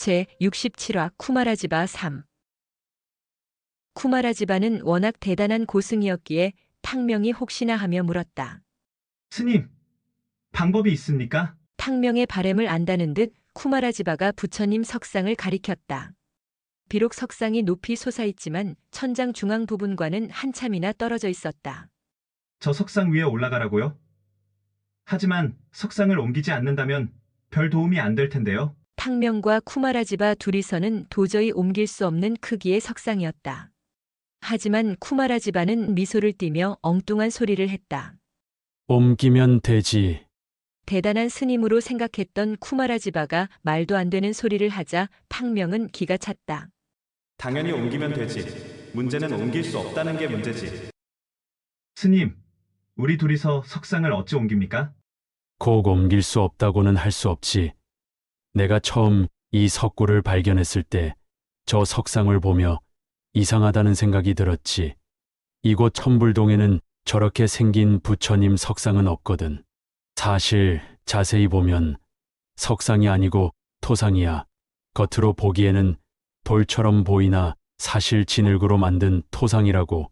제67화 쿠마라지바 3. 쿠마라지바는 워낙 대단한 고승이었기에 탕명이 혹시나 하며 물었다. 스님, 방법이 있습니까? 탕명의 바램을 안다는 듯 쿠마라지바가 부처님 석상을 가리켰다. 비록 석상이 높이 솟아있지만 천장 중앙 부분과는 한참이나 떨어져 있었다. 저 석상 위에 올라가라고요? 하지만 석상을 옮기지 않는다면 별 도움이 안 될 텐데요. 탕명과 쿠마라지바 둘이서는 도저히 옮길 수 없는 크기의 석상이었다. 하지만 쿠마라지바는 미소를 띠며 엉뚱한 소리를 했다. 옮기면 되지. 대단한 스님으로 생각했던 쿠마라지바가 말도 안 되는 소리를 하자 탕명은 기가 찼다. 당연히 옮기면 되지. 문제는 옮길 수 없다는 게 문제지. 스님, 우리 둘이서 석상을 어찌 옮깁니까? 곧 옮길 수 없다고는 할 수 없지. 내가 처음 이 석굴을 발견했을 때 저 석상을 보며 이상하다는 생각이 들었지. 이곳 천불동에는 저렇게 생긴 부처님 석상은 없거든. 사실 자세히 보면 석상이 아니고 토상이야. 겉으로 보기에는 돌처럼 보이나 사실 진흙으로 만든 토상이라고.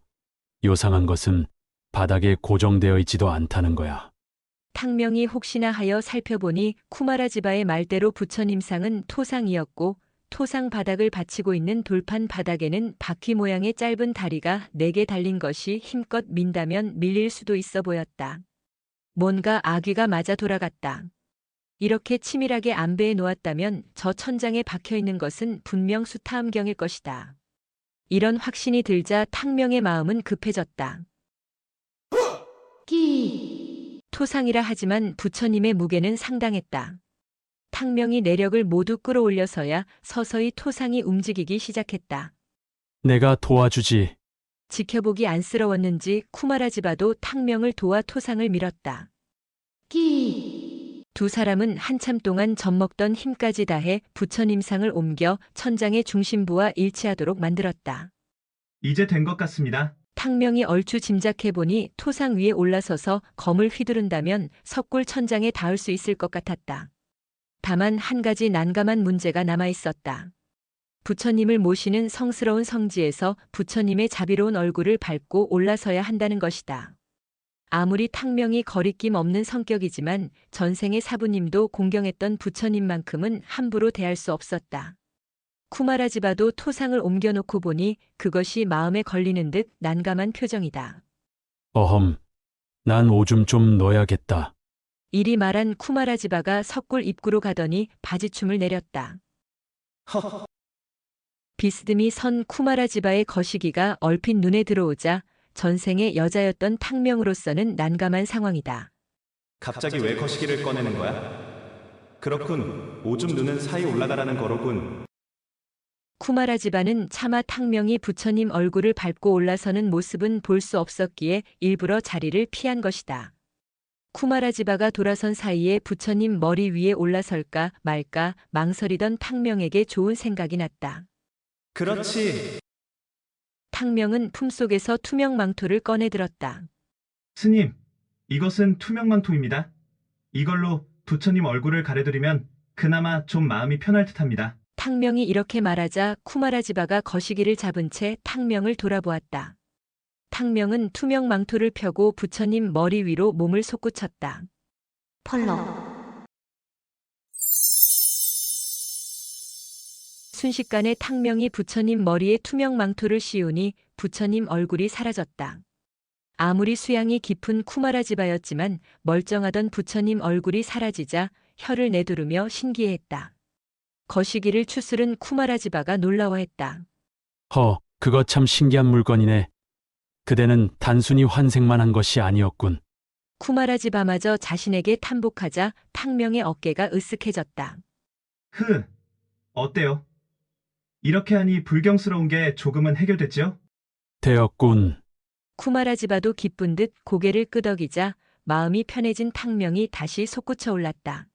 요상한 것은 바닥에 고정되어 있지도 않다는 거야. 탕명이 혹시나 하여 살펴보니 쿠마라지바의 말대로 부처님상은 토상이었고 토상 바닥을 받치고 있는 돌판 바닥에는 바퀴 모양의 짧은 다리가 4개 달린 것이 힘껏 민다면 밀릴 수도 있어 보였다. 뭔가 아귀가 맞아 돌아갔다. 이렇게 치밀하게 안배해 놓았다면 저 천장에 박혀 있는 것은 분명 수타함경일 것이다. 이런 확신이 들자 탕명의 마음은 급해졌다. 토상이라 하지만 부처님의 무게는 상당했다. 탕명이 내력을 모두 끌어올려서야 서서히 토상이 움직이기 시작했다. 내가 도와주지. 지켜보기 안쓰러웠는지 쿠마라지바도 탕명을 도와 토상을 밀었다. 두 사람은 한참 동안 젖먹던 힘까지 다해 부처님상을 옮겨 천장의 중심부와 일치하도록 만들었다. 이제 된 것 같습니다. 탕명이 얼추 짐작해보니 토상 위에 올라서서 검을 휘두른다면 석굴 천장에 닿을 수 있을 것 같았다. 다만 한 가지 난감한 문제가 남아있었다. 부처님을 모시는 성스러운 성지에서 부처님의 자비로운 얼굴을 밟고 올라서야 한다는 것이다. 아무리 탕명이 거리낌 없는 성격이지만 전생의 사부님도 공경했던 부처님만큼은 함부로 대할 수 없었다. 쿠마라지바도 토상을 옮겨놓고 보니 그것이 마음에 걸리는 듯 난감한 표정이다. 어험, 난 오줌 좀 넣어야겠다. 이리 말한 쿠마라지바가 석굴 입구로 가더니 바지춤을 내렸다. 허, 비스듬히 선 쿠마라지바의 거시기가 얼핏 눈에 들어오자 전생의 여자였던 탕명으로서는 난감한 상황이다. 갑자기 왜 거시기를 꺼내는 거야? 그렇군. 오줌 누는 사이 올라가라는 거로군. 쿠마라지바는 차마 탕명이 부처님 얼굴을 밟고 올라서는 모습은 볼 수 없었기에 일부러 자리를 피한 것이다. 쿠마라지바가 돌아선 사이에 부처님 머리 위에 올라설까 말까 망설이던 탕명에게 좋은 생각이 났다. 그렇지. 탕명은 품속에서 투명 망토를 꺼내들었다. 스님, 이것은 투명망토입니다. 이걸로 부처님 얼굴을 가려드리면 그나마 좀 마음이 편할 듯합니다. 탕명이 이렇게 말하자 쿠마라지바가 거시기를 잡은 채 탕명을 돌아보았다. 탕명은 투명 망토를 펴고 부처님 머리 위로 몸을 솟구쳤다. 펄럭. 순식간에 탕명이 부처님 머리에 투명 망토를 씌우니 부처님 얼굴이 사라졌다. 아무리 수양이 깊은 쿠마라지바였지만 멀쩡하던 부처님 얼굴이 사라지자 혀를 내두르며 신기해했다. 거시기를 추스른 쿠마라지바가 놀라워했다. 그거 참 신기한 물건이네. 그대는 단순히 환생만 한 것이 아니었군. 쿠마라지바마저 자신에게 탐복하자 탕명의 어깨가 으쓱해졌다. 어때요? 이렇게 하니 불경스러운 게 조금은 해결됐죠? 되었군. 쿠마라지바도 기쁜 듯 고개를 끄덕이자 마음이 편해진 탕명이 다시 솟구쳐 올랐다.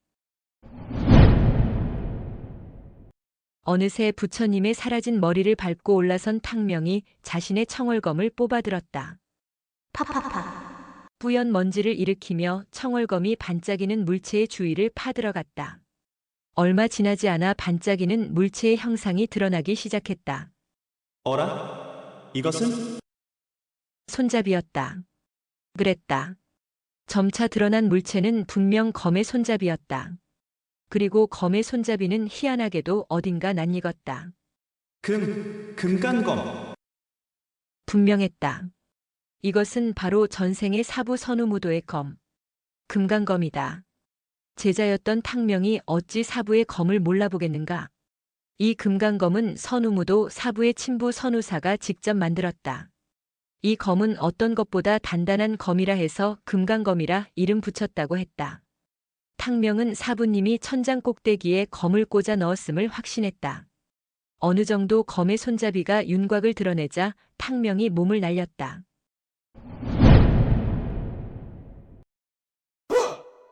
어느새 부처님의 사라진 머리를 밟고 올라선 탕명이 자신의 청월검을 뽑아들었다. 파파파. 뿌연 먼지를 일으키며 청월검이 반짝이는 물체의 주위를 파들어갔다. 얼마 지나지 않아 반짝이는 물체의 형상이 드러나기 시작했다. 어라? 이것은? 손잡이였다. 그랬다. 점차 드러난 물체는 분명 검의 손잡이였다. 그리고 검의 손잡이는 희한하게도 어딘가 낯익었다. 금간검. 분명했다. 이것은 바로 전생의 사부 선우무도의 검. 금강검이다. 제자였던 탕명이 어찌 사부의 검을 몰라보겠는가? 이 금강검은 선우무도 사부의 친부 선우사가 직접 만들었다. 이 검은 어떤 것보다 단단한 검이라 해서 금강검이라 이름 붙였다고 했다. 탕명은 사부님이 천장 꼭대기에 검을 꽂아 넣었음을 확신했다. 어느 정도 검의 손잡이가 윤곽을 드러내자 탕명이 몸을 날렸다.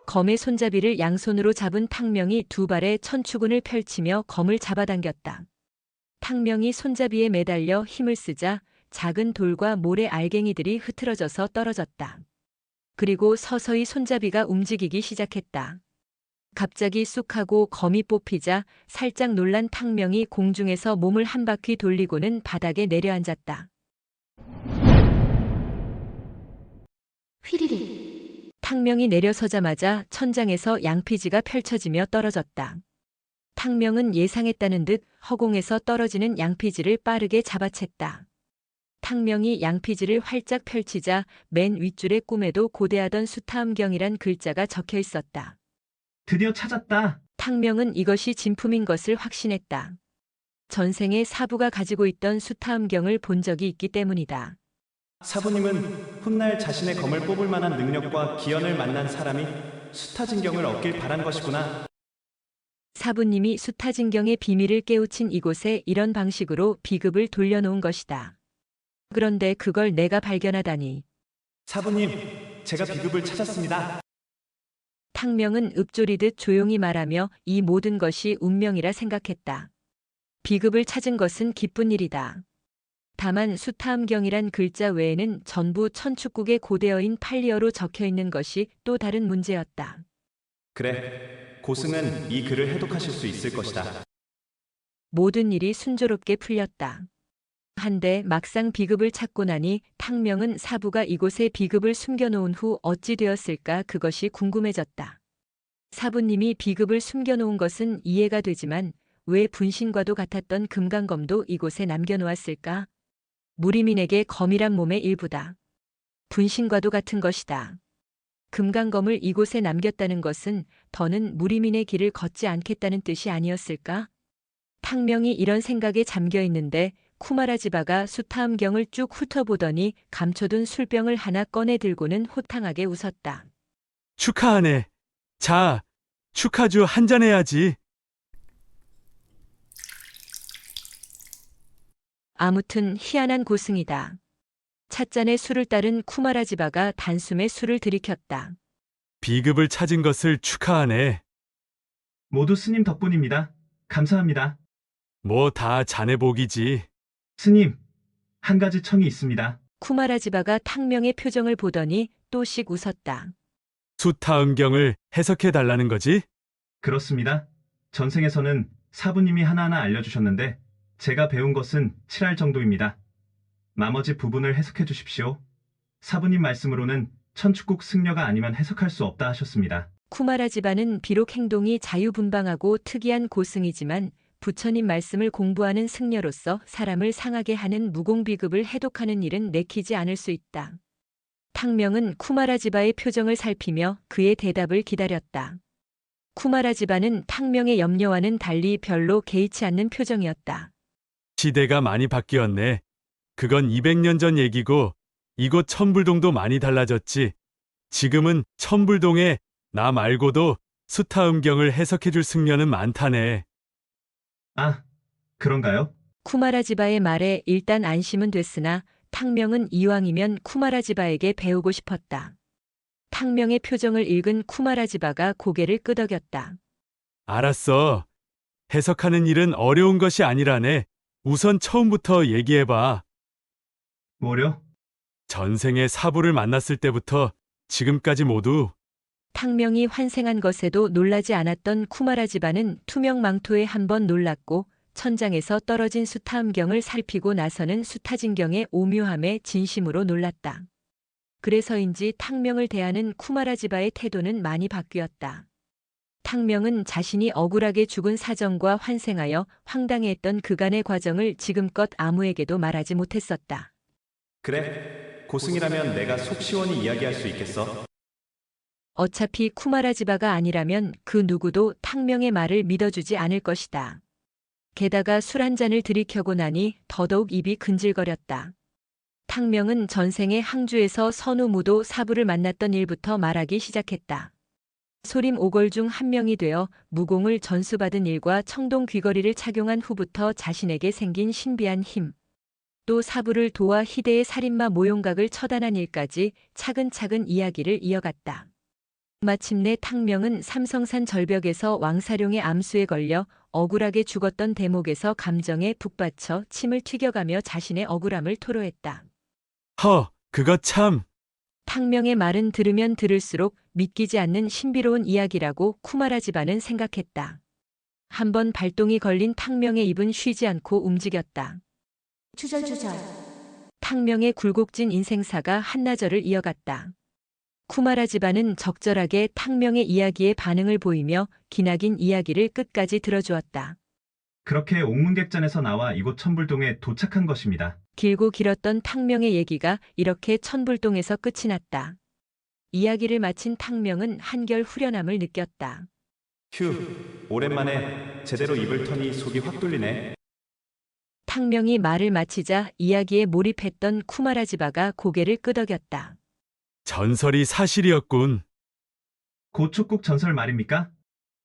검의 손잡이를 양손으로 잡은 탕명이 두 발에 천추군을 펼치며 검을 잡아당겼다. 탕명이 손잡이에 매달려 힘을 쓰자 작은 돌과 모래 알갱이들이 흐트러져서 떨어졌다. 그리고 서서히 손잡이가 움직이기 시작했다. 갑자기 쑥 하고 검이 뽑히자 살짝 놀란 탕명이 공중에서 몸을 한 바퀴 돌리고는 바닥에 내려앉았다. 휘리릭. 탕명이 내려서자마자 천장에서 양피지가 펼쳐지며 떨어졌다. 탕명은 예상했다는 듯 허공에서 떨어지는 양피지를 빠르게 잡아챘다. 탕명이 양피지를 활짝 펼치자 맨 윗줄에 꿈에도 고대하던 수타음경이란 글자가 적혀 있었다. 드디어 찾았다. 탕명은 이것이 진품인 것을 확신했다. 전생에 사부가 가지고 있던 수타음경을 본 적이 있기 때문이다. 사부님은 훗날 자신의 검을 뽑을 만한 능력과 기연을 만난 사람이 수타진경을 얻길 바란 것이구나. 사부님이 수타진경의 비밀을 깨우친 이곳에 이런 방식으로 비급을 돌려놓은 것이다. 그런데 그걸 내가 발견하다니. 사부님, 제가 비급을 찾았습니다. 탕명은 읊조리듯 조용히 말하며 이 모든 것이 운명이라 생각했다. 비급을 찾은 것은 기쁜 일이다. 다만 수타음경이란 글자 외에는 전부 천축국의 고대어인 팔리어로 적혀 있는 것이 또 다른 문제였다. 그래, 고승은 이 글을 해독하실 수 있을 것이다. 모든 일이 순조롭게 풀렸다. 한데 막상 비급을 찾고 나니 탕명은 사부가 이곳에 비급을 숨겨놓은 후 어찌 되었을까 그것이 궁금해졌다. 사부님이 비급을 숨겨놓은 것은 이해가 되지만 왜 분신과도 같았던 금강검도 이곳에 남겨놓았을까? 무리민에게 검이란 몸의 일부다. 분신과도 같은 것이다. 금강검을 이곳에 남겼다는 것은 더는 무리민의 길을 걷지 않겠다는 뜻이 아니었을까? 탕명이 이런 생각에 잠겨 있는데 쿠마라지바가 수타음경을 쭉 훑어보더니 감춰둔 술병을 하나 꺼내 들고는 호탕하게 웃었다. 축하하네. 자, 축하주 한잔 해야지. 아무튼 희한한 고승이다. 찻잔에 술을 따른 쿠마라지바가 단숨에 술을 들이켰다. 비급을 찾은 것을 축하하네. 모두 스님 덕분입니다. 감사합니다. 뭐 다 자네 복이지. 스님, 한 가지 청이 있습니다. 쿠마라지바가 탕명의 표정을 보더니 또씩 웃었다. 수타음경을 해석해 달라는 거지? 그렇습니다. 전생에서는 사부님이 하나하나 알려주셨는데 제가 배운 것은 7할 정도입니다. 나머지 부분을 해석해 주십시오. 사부님 말씀으로는 천축국 승려가 아니면 해석할 수 없다 하셨습니다. 쿠마라지바는 비록 행동이 자유분방하고 특이한 고승이지만 부처님 말씀을 공부하는 승려로서 사람을 상하게 하는 무공비급을 해독하는 일은 내키지 않을 수 있다. 탕명은 쿠마라지바의 표정을 살피며 그의 대답을 기다렸다. 쿠마라지바는 탕명의 염려와는 달리 별로 개의치 않는 표정이었다. 시대가 많이 바뀌었네. 그건 200년 전 얘기고 이곳 천불동도 많이 달라졌지. 지금은 천불동에 나 말고도 수타음경을 해석해줄 승려는 많다네. 아, 그런가요? 쿠마라지바의 말에 일단 안심은 됐으나 탕명은 이왕이면 쿠마라지바에게 배우고 싶었다. 탕명의 표정을 읽은 쿠마라지바가 고개를 끄덕였다. 알았어. 해석하는 일은 어려운 것이 아니라네. 우선 처음부터 얘기해봐. 뭐려? 전생에 사부를 만났을 때부터 지금까지 모두 탕명이 환생한 것에도 놀라지 않았던 쿠마라 집안은 투명 망토에 한번 놀랐고 천장에서 떨어진 수타음경을 살피고 나서는 수타진경의 오묘함에 진심으로 놀랐다. 그래서인지 탕명을 대하는 쿠마라 집안의 태도는 많이 바뀌었다. 탕명은 자신이 억울하게 죽은 사정과 환생하여 황당해했던 그간의 과정을 지금껏 아무에게도 말하지 못했었다. 그래, 고승이라면 내가 속 시원히 이야기할 수 있겠어. 어차피 쿠마라 지바가 아니라면 그 누구도 탕명의 말을 믿어주지 않을 것이다. 게다가 술 한 잔을 들이켜고 나니 더더욱 입이 근질거렸다. 탕명은 전생에 항주에서 선우무도 사부를 만났던 일부터 말하기 시작했다. 소림 오걸 중 한 명이 되어 무공을 전수받은 일과 청동 귀걸이를 착용한 후부터 자신에게 생긴 신비한 힘, 또 사부를 도와 희대의 살인마 모용각을 처단한 일까지 차근차근 이야기를 이어갔다. 마침내 탕명은 삼성산 절벽에서 왕사룡의 암수에 걸려 억울하게 죽었던 대목에서 감정에 북받쳐 침을 튀겨가며 자신의 억울함을 토로했다. 그거 참. 탕명의 말은 들으면 들을수록 믿기지 않는 신비로운 이야기라고 쿠마라 집안은 생각했다. 한번 발동이 걸린 탕명의 입은 쉬지 않고 움직였다. 주절주절. 탕명의 굴곡진 인생사가 한나절을 이어갔다. 쿠마라 집안은 적절하게 탕명의 이야기에 반응을 보이며 기나긴 이야기를 끝까지 들어주었다. 그렇게 옥문객전에서 나와 이곳 천불동에 도착한 것입니다. 길고 길었던 탕명의 얘기가 이렇게 천불동에서 끝이 났다. 이야기를 마친 탕명은 한결 후련함을 느꼈다. 휴, 오랜만에 제대로 입을 터니 속이 확 뚫리네. 탕명이 말을 마치자 이야기에 몰입했던 쿠마라 지바가 고개를 끄덕였다. 전설이 사실이었군. 고촉국 전설 말입니까?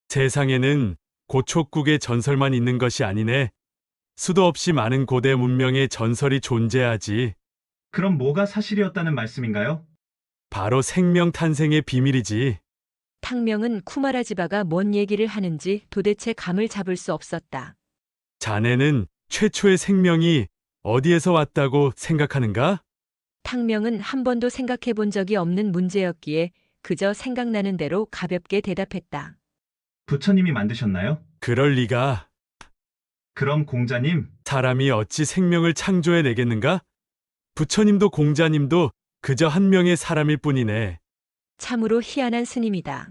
세상에는 고촉국의 전설만 있는 것이 아니네. 수도 없이 많은 고대 문명의 전설이 존재하지. 그럼 뭐가 사실이었다는 말씀인가요? 바로 생명 탄생의 비밀이지. 탕명은 쿠마라 지바가 뭔 얘기를 하는지 도대체 감을 잡을 수 없었다. 자네는 최초의 생명이 어디에서 왔다고 생각하는가? 탕명은 한 번도 생각해 본 적이 없는 문제였기에 그저 생각나는 대로 가볍게 대답했다. 부처님이 만드셨나요? 그럴 리가. 그럼 공자님, 사람이 어찌 생명을 창조해 내겠는가? 부처님도 공자님도 그저 한 명의 사람일 뿐이네. 참으로 희한한 스님이다.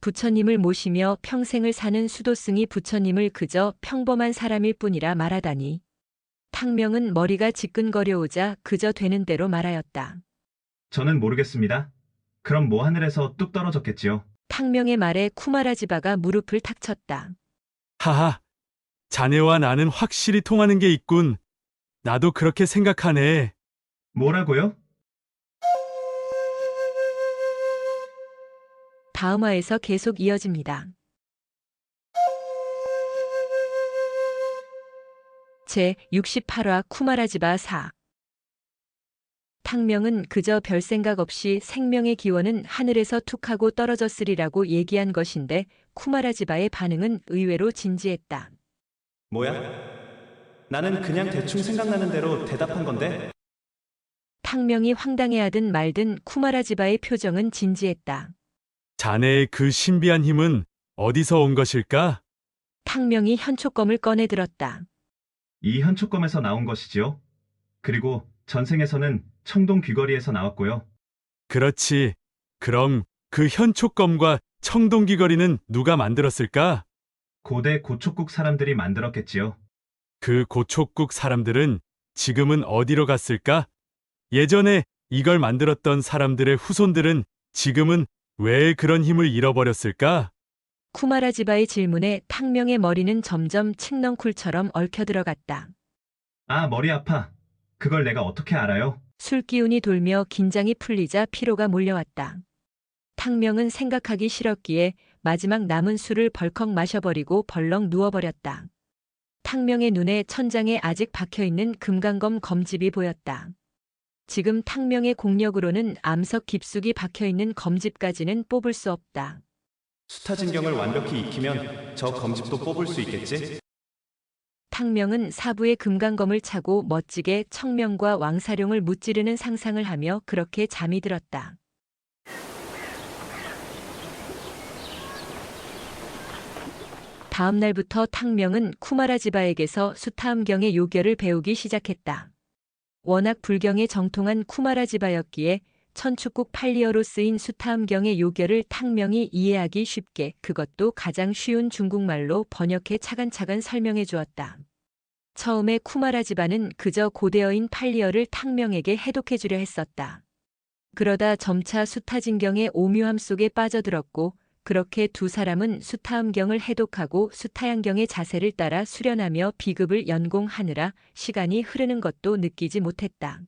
부처님을 모시며 평생을 사는 수도승이 부처님을 그저 평범한 사람일 뿐이라 말하다니. 탕명은 머리가 지끈거려오자 그저 되는 대로 말하였다. 저는 모르겠습니다. 그럼 뭐 하늘에서 뚝 떨어졌겠지요. 탕명의 말에 쿠마라 지바가 무릎을 탁 쳤다. 하하, 자네와 나는 확실히 통하는 게 있군. 나도 그렇게 생각하네. 뭐라고요? 다음화에서 계속 이어집니다. 제 68화 쿠마라 지바 4. 탕명은 그저 별 생각 없이 생명의 기원은 하늘에서 툭 하고 떨어졌으리라고 얘기한 것인데 쿠마라 지바의 반응은 의외로 진지했다. 뭐야? 나는 그냥 대충 생각나는 대로 대답한 건데. 탕명이 황당해하든 말든 쿠마라 지바의 표정은 진지했다. 자네의 그 신비한 힘은 어디서 온 것일까? 탕명이 현촉검을 꺼내 들었다. 이 현촉검에서 나온 것이지요. 그리고 전생에서는 청동 귀걸이에서 나왔고요. 그렇지. 그럼 그 현촉검과 청동귀걸이는 누가 만들었을까? 고대 고촉국 사람들이 만들었겠지요. 그 고촉국 사람들은 지금은 어디로 갔을까? 예전에 이걸 만들었던 사람들의 후손들은 지금은 왜 그런 힘을 잃어버렸을까? 쿠마라 지바의 질문에 탕명의 머리는 점점 칡넝쿨처럼 얽혀들어갔다. 아, 머리 아파. 그걸 내가 어떻게 알아요? 술기운이 돌며 긴장이 풀리자 피로가 몰려왔다. 탕명은 생각하기 싫었기에 마지막 남은 술을 벌컥 마셔버리고 벌렁 누워버렸다. 탕명의 눈에 천장에 아직 박혀있는 금강검 검집이 보였다. 지금 탕명의 공력으로는 암석 깊숙이 박혀있는 검집까지는 뽑을 수 없다. 수타진경을 완벽히 익히면 저 검집도 뽑을 수 있겠지? 탕명은 사부의 금강검을 차고 멋지게 청명과 왕사룡을 무찌르는 상상을 하며 그렇게 잠이 들었다. 다음 날부터 탕명은 쿠마라지바에게서 수타함경의 요결을 배우기 시작했다. 워낙 불경에 정통한 쿠마라지바였기에 천축국 팔리어로 쓰인 수타함경의 요결을 탕명이 이해하기 쉽게 그것도 가장 쉬운 중국말로 번역해 차근차근 설명해 주었다. 처음에 쿠마라지바는 그저 고대어인 팔리어를 탕명에게 해독해 주려 했었다. 그러다 점차 수타진경의 오묘함 속에 빠져들었고 그렇게 두 사람은 수타함경을 해독하고 수타양경의 자세를 따라 수련하며 비급을 연공하느라 시간이 흐르는 것도 느끼지 못했다.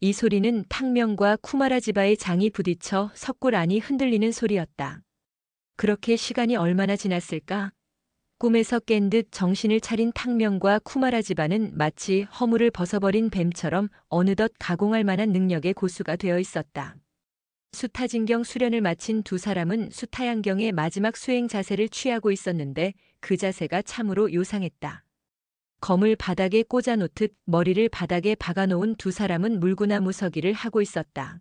이 소리는 탕명과 쿠마라지바의 장이 부딪혀 석굴 안이 흔들리는 소리였다. 그렇게 시간이 얼마나 지났을까? 꿈에서 깬 듯 정신을 차린 탕명과 쿠마라지바는 마치 허물을 벗어버린 뱀처럼 어느덧 가공할 만한 능력의 고수가 되어 있었다. 수타진경 수련을 마친 두 사람은 수타양경의 마지막 수행 자세를 취하고 있었는데 그 자세가 참으로 요상했다. 검을 바닥에 꽂아놓듯 머리를 바닥에 박아놓은 두 사람은 물구나무 서기를 하고 있었다.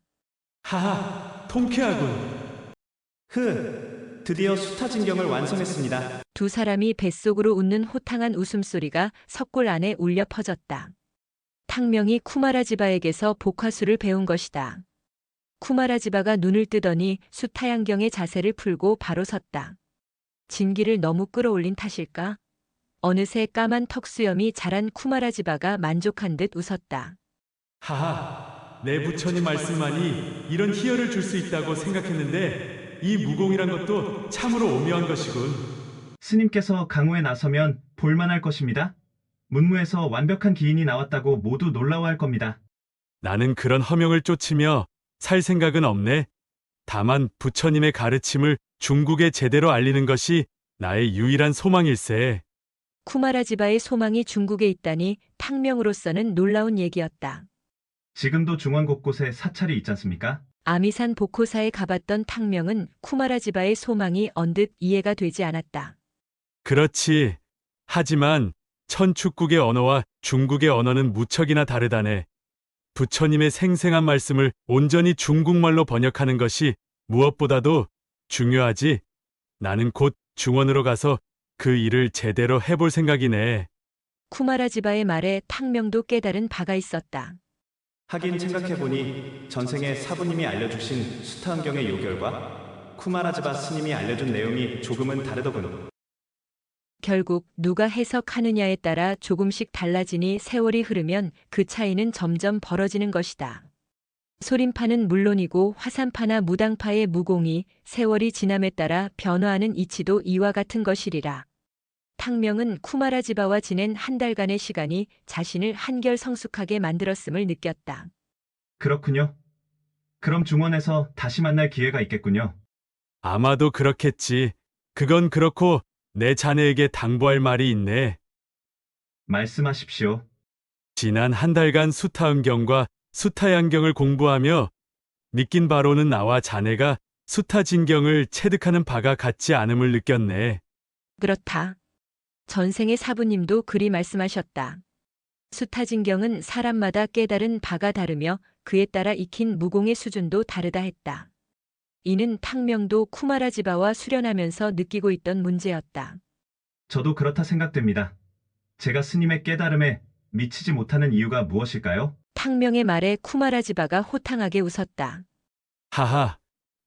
하하, 통쾌하군. 드디어 수타진경을 완성했습니다. 두 사람이 뱃속으로 웃는 호탕한 웃음소리가 석굴 안에 울려 퍼졌다. 탕명이 쿠마라지바에게서 복화술을 배운 것이다. 쿠마라지바가 눈을 뜨더니 수타양경의 자세를 풀고 바로 섰다. 진기를 너무 끌어올린 탓일까? 어느새 까만 턱수염이 자란 쿠마라지바가 만족한 듯 웃었다. 하하, 내 부처님 말씀만이 이런 희열을 줄 수 있다고 생각했는데 이 무공이란 것도 참으로 오묘한 것이군. 스님께서 강호에 나서면 볼만할 것입니다. 문무에서 완벽한 기인이 나왔다고 모두 놀라워할 겁니다. 나는 그런 허명을 쫓으며 살 생각은 없네. 다만 부처님의 가르침을 중국에 제대로 알리는 것이 나의 유일한 소망일세. 쿠마라지바의 소망이 중국에 있다니 탕명으로서는 놀라운 얘기였다. 지금도 중원 곳곳에 사찰이 있지 않습니까? 아미산 보코사에 가봤던 탕명은 쿠마라지바의 소망이 언뜻 이해가 되지 않았다. 그렇지. 하지만 천축국의 언어와 중국의 언어는 무척이나 다르다네. 부처님의 생생한 말씀을 온전히 중국말로 번역하는 것이 무엇보다도 중요하지. 나는 곧 중원으로 가서 그 일을 제대로 해볼 생각이네. 쿠마라지바의 말에 탕명도 깨달은 바가 있었다. 하긴 생각해보니 전생에 사부님이 알려주신 수타함경의 요결과 쿠마라지바 스님이 알려준 내용이 조금은 다르더군. 결국 누가 해석하느냐에 따라 조금씩 달라지니 세월이 흐르면 그 차이는 점점 벌어지는 것이다. 소림파는 물론이고 화산파나 무당파의 무공이 세월이 지남에 따라 변화하는 이치도 이와 같은 것이리라. 탕명은 쿠마라지바와 지낸 한 달간의 시간이 자신을 한결 성숙하게 만들었음을 느꼈다. 그렇군요. 그럼 중원에서 다시 만날 기회가 있겠군요. 아마도 그렇겠지. 그건 그렇고 내 자네에게 당부할 말이 있네. 말씀하십시오. 지난 한 달간 수타음경과 수타양경을 공부하며 느낀 바로는 나와 자네가 수타진경을 체득하는 바가 같지 않음을 느꼈네. 그렇다. 전생의 사부님도 그리 말씀하셨다. 수타진경은 사람마다 깨달은 바가 다르며 그에 따라 익힌 무공의 수준도 다르다 했다. 이는 탕명도 쿠마라지바와 수련하면서 느끼고 있던 문제였다. 저도 그렇다 생각됩니다. 제가 스님의 깨달음에 미치지 못하는 이유가 무엇일까요? 탕명의 말에 쿠마라지바가 호탕하게 웃었다. 하하,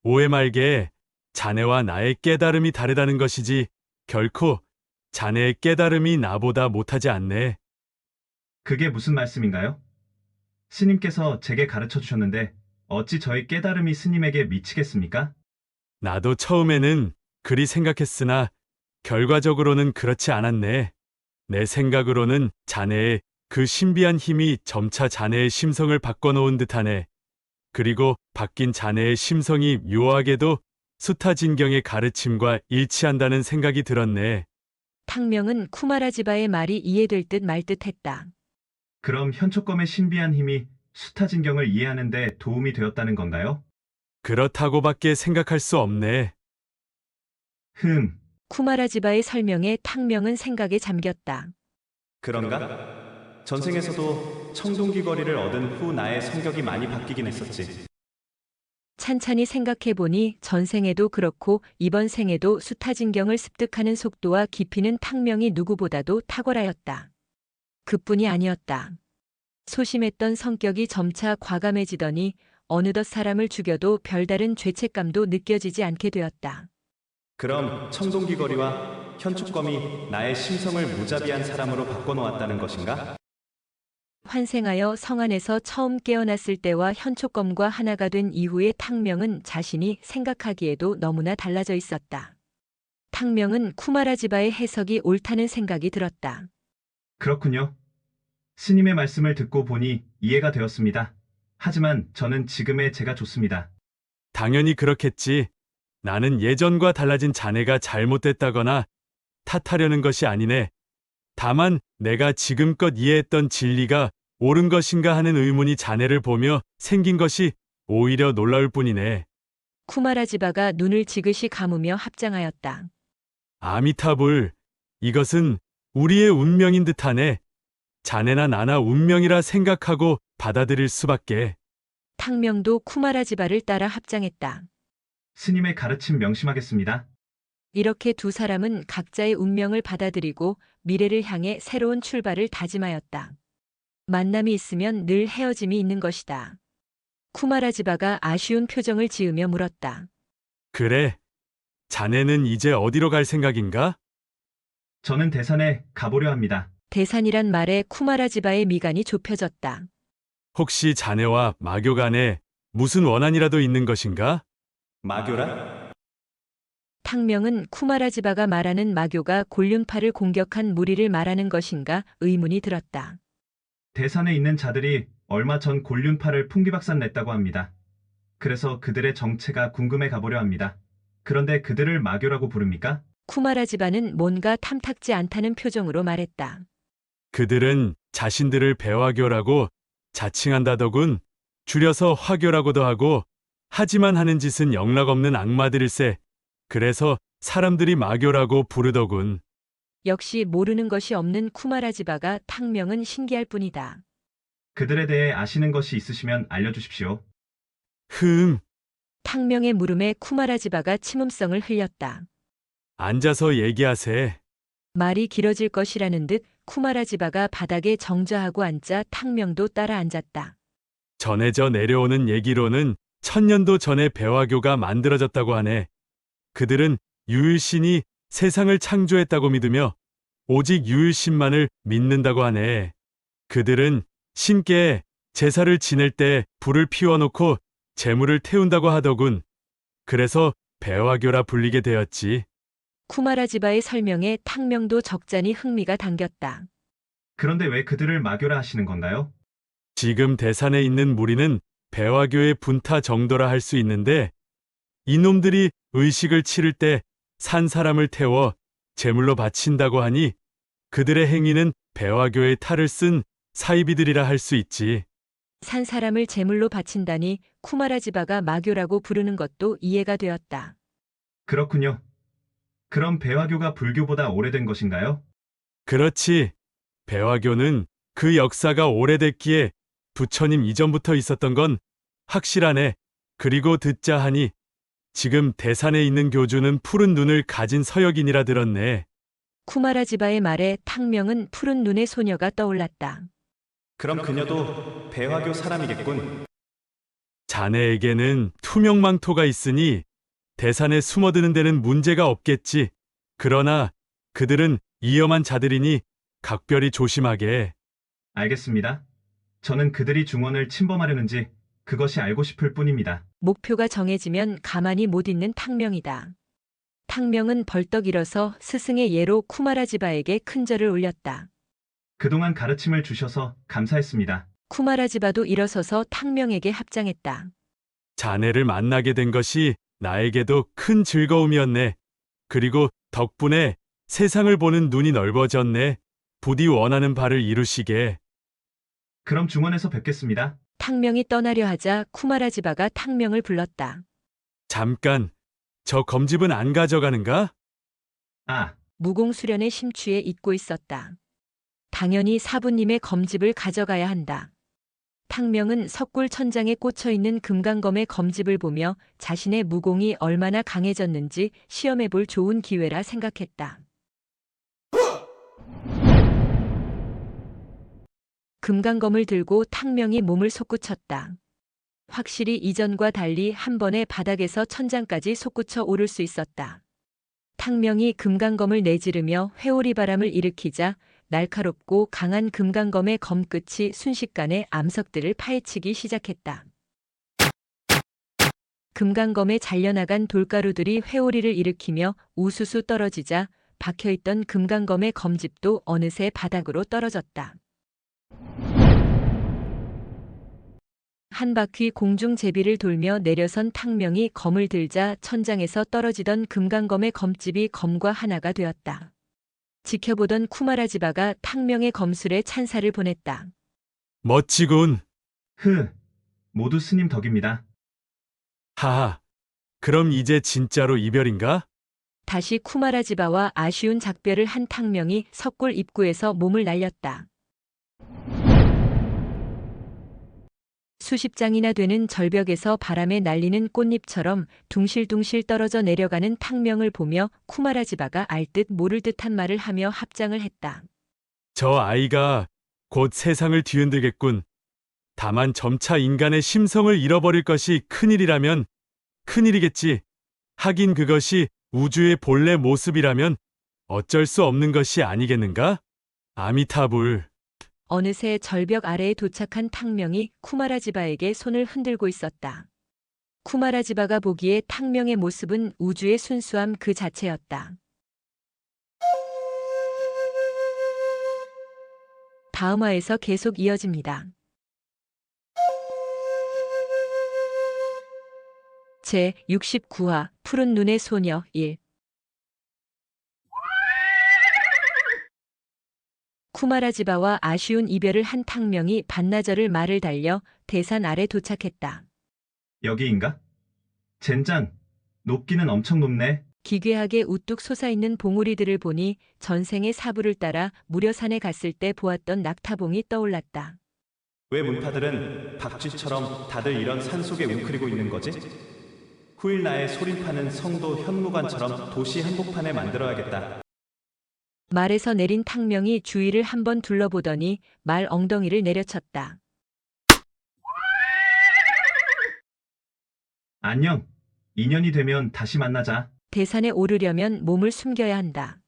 오해 말게. 자네와 나의 깨달음이 다르다는 것이지 결코 자네의 깨달음이 나보다 못하지 않네. 그게 무슨 말씀인가요? 스님께서 제게 가르쳐 주셨는데 어찌 저의 깨달음이 스님에게 미치겠습니까? 나도 처음에는 그리 생각했으나 결과적으로는 그렇지 않았네. 내 생각으로는 자네의 그 신비한 힘이 점차 자네의 심성을 바꿔놓은 듯하네. 그리고 바뀐 자네의 심성이 묘하게도 수타진경의 가르침과 일치한다는 생각이 들었네. 탕명은 쿠마라지바의 말이 이해될 듯 말 듯했다. 그럼 현초검의 신비한 힘이 수타진경을 이해하는 데 도움이 되었다는 건가요? 그렇다고밖에 생각할 수 없네. 쿠마라지바의 설명에 탕명은 생각에 잠겼다. 그런가? 전생에서도 청동귀 거리를 얻은 후 나의 성격이 많이 바뀌긴 했었지. 찬찬히 생각해보니 전생에도 그렇고 이번 생에도 수타진경을 습득하는 속도와 깊이는 탕명이 누구보다도 탁월하였다. 그뿐이 아니었다. 소심했던 성격이 점차 과감해지더니 어느덧 사람을 죽여도 별다른 죄책감도 느껴지지 않게 되었다. 그럼 청동귀걸이와 현촉검이 나의 심성을 무자비한 사람으로 바꿔놓았다는 것인가? 환생하여 성안에서 처음 깨어났을 때와 현촉검과 하나가 된 이후의 탕명은 자신이 생각하기에도 너무나 달라져 있었다. 탕명은 쿠마라지바의 해석이 옳다는 생각이 들었다. 그렇군요. 스님의 말씀을 듣고 보니 이해가 되었습니다. 하지만 저는 지금의 제가 좋습니다. 당연히 그렇겠지. 나는 예전과 달라진 자네가 잘못됐다거나 탓하려는 것이 아니네. 다만 내가 지금껏 이해했던 진리가 옳은 것인가 하는 의문이 자네를 보며 생긴 것이 오히려 놀라울 뿐이네. 쿠마라지바가 눈을 지그시 감으며 합장하였다. 아미타불, 이것은 우리의 운명인 듯하네. 자네나 나나 운명이라 생각하고 받아들일 수밖에. 탕명도 쿠마라지바를 따라 합장했다. 스님의 가르침 명심하겠습니다. 이렇게 두 사람은 각자의 운명을 받아들이고 미래를 향해 새로운 출발을 다짐하였다. 만남이 있으면 늘 헤어짐이 있는 것이다. 쿠마라지바가 아쉬운 표정을 지으며 물었다. 그래. 자네는 이제 어디로 갈 생각인가? 저는 대산에 가보려 합니다. 대산이란 말에 쿠마라지바의 미간이 좁혀졌다. 혹시 자네와 마교 간에 무슨 원한이라도 있는 것인가? 마교라? 탕명은 쿠마라지바가 말하는 마교가 곤륜파를 공격한 무리를 말하는 것인가 의문이 들었다. 대산에 있는 자들이 얼마 전 곤륜파를 풍기박산 냈다고 합니다. 그래서 그들의 정체가 궁금해 가보려 합니다. 그런데 그들을 마교라고 부릅니까? 쿠마라지바는 뭔가 탐탁지 않다는 표정으로 말했다. 그들은 자신들을 배화교라고 자칭한다더군. 줄여서 화교라고도 하고, 하지만 하는 짓은 영락없는 악마들일세. 그래서 사람들이 마교라고 부르더군. 역시 모르는 것이 없는 쿠마라지바가 탕명은 신기할 뿐이다. 그들에 대해 아시는 것이 있으시면 알려주십시오. 탕명의 물음에 쿠마라지바가 침음성을 흘렸다. 앉아서 얘기하세. 말이 길어질 것이라는 듯 쿠마라지바가 바닥에 정좌하고 앉자 탕명도 따라 앉았다. 전해져 내려오는 얘기로는 1000년도 전에 배화교가 만들어졌다고 하네. 그들은 유일신이 세상을 창조했다고 믿으며 오직 유일신만을 믿는다고 하네. 그들은 신께 제사를 지낼 때 불을 피워놓고 재물을 태운다고 하더군. 그래서 배화교라 불리게 되었지. 쿠마라지바의 설명에 탕명도 적잖이 흥미가 당겼다. 그런데 왜 그들을 마교라 하시는 건가요? 지금 대산에 있는 무리는 배화교의 분타 정도라 할 수 있는데, 이놈들이 의식을 치를 때 산 사람을 태워 제물로 바친다고 하니 그들의 행위는 배화교의 탈을 쓴 사이비들이라 할 수 있지. 산 사람을 제물로 바친다니 쿠마라지바가 마교라고 부르는 것도 이해가 되었다. 그렇군요. 그럼 배화교가 불교보다 오래된 것인가요? 그렇지. 배화교는 그 역사가 오래됐기에 부처님 이전부터 있었던 건 확실하네. 그리고 듣자 하니 지금 대산에 있는 교주는 푸른 눈을 가진 서역인이라 들었네. 쿠마라지바의 말에 탕명은 푸른 눈의 소녀가 떠올랐다. 그럼 그녀도 배화교 사람이겠군. 자네에게는 투명망토가 있으니 대산에 숨어드는 데는 문제가 없겠지. 그러나 그들은 위험한 자들이니 각별히 조심하게. 알겠습니다. 저는 그들이 중원을 침범하려는지 그것이 알고 싶을 뿐입니다. 목표가 정해지면 가만히 못 있는 탕명이다. 탕명은 벌떡 일어서 스승의 예로 쿠마라지바에게 큰 절을 올렸다. 그동안 가르침을 주셔서 감사했습니다. 쿠마라지바도 일어서서 탕명에게 합장했다. 자네를 만나게 된 것이 나에게도 큰 즐거움이었네. 그리고 덕분에 세상을 보는 눈이 넓어졌네. 부디 원하는 바를 이루시게. 그럼 중원에서 뵙겠습니다. 탕명이 떠나려 하자 쿠마라지바가 탕명을 불렀다. 잠깐, 저 검집은 안 가져가는가? 아, 무공수련의 심취에 잊고 있었다. 당연히 사부님의 검집을 가져가야 한다. 탕명은 석굴 천장에 꽂혀 있는 금강검의 검집을 보며 자신의 무공이 얼마나 강해졌는지 시험해 볼 좋은 기회라 생각했다. 금강검을 들고 탕명이 몸을 솟구쳤다. 확실히 이전과 달리 한 번에 바닥에서 천장까지 솟구쳐 오를 수 있었다. 탕명이 금강검을 내지르며 회오리 바람을 일으키자 날카롭고 강한 금강검의 검끝이 순식간에 암석들을 파헤치기 시작했다. 금강검에 잘려나간 돌가루들이 회오리를 일으키며 우수수 떨어지자 박혀있던 금강검의 검집도 어느새 바닥으로 떨어졌다. 한 바퀴 공중 제비를 돌며 내려선 탕명이 검을 들자 천장에서 떨어지던 금강검의 검집이 검과 하나가 되었다. 지켜보던 쿠마라지바가 탕명의 검술에 찬사를 보냈다. 멋지군. 모두 스님 덕입니다. 하하. 그럼 이제 진짜로 이별인가? 다시 쿠마라지바와 아쉬운 작별을 한 탕명이 석굴 입구에서 몸을 날렸다. 수십 장이나 되는 절벽에서 바람에 날리는 꽃잎처럼 둥실둥실 떨어져 내려가는 탕명을 보며 쿠마라지바가 알 듯 모를 듯한 말을 하며 합장을 했다. 저 아이가 곧 세상을 뒤흔들겠군. 다만 점차 인간의 심성을 잃어버릴 것이 큰일이라면 큰일이겠지. 하긴 그것이 우주의 본래 모습이라면 어쩔 수 없는 것이 아니겠는가? 아미타불. 어느새 절벽 아래에 도착한 탕명이 쿠마라지바에게 손을 흔들고 있었다. 쿠마라지바가 보기에 탕명의 모습은 우주의 순수함 그 자체였다. 다음 화에서 계속 이어집니다. 제 69화 푸른 눈의 소녀 1. 쿠마라지바와 아쉬운 이별을 한 탕명이 반나절을 말을 달려 대산 아래 도착했다. 여기인가? 젠장, 높기는 엄청 높네. 기괴하게 우뚝 솟아있는 봉우리들을 보니 전생의 사부를 따라 무려산에 갔을 때 보았던 낙타봉이 떠올랐다. 왜 문파들은 박쥐처럼 다들 이런 산속에 웅크리고 있는 거지? 후일 나의 소림파는 성도 현무관처럼 도시 한복판에 만들어야겠다. 말에서 내린 탕명이 주위를 한번 둘러보더니 말 엉덩이를 내려쳤다. 안녕. 인연이 되면 다시 만나자. 대산에 오르려면 몸을 숨겨야 한다.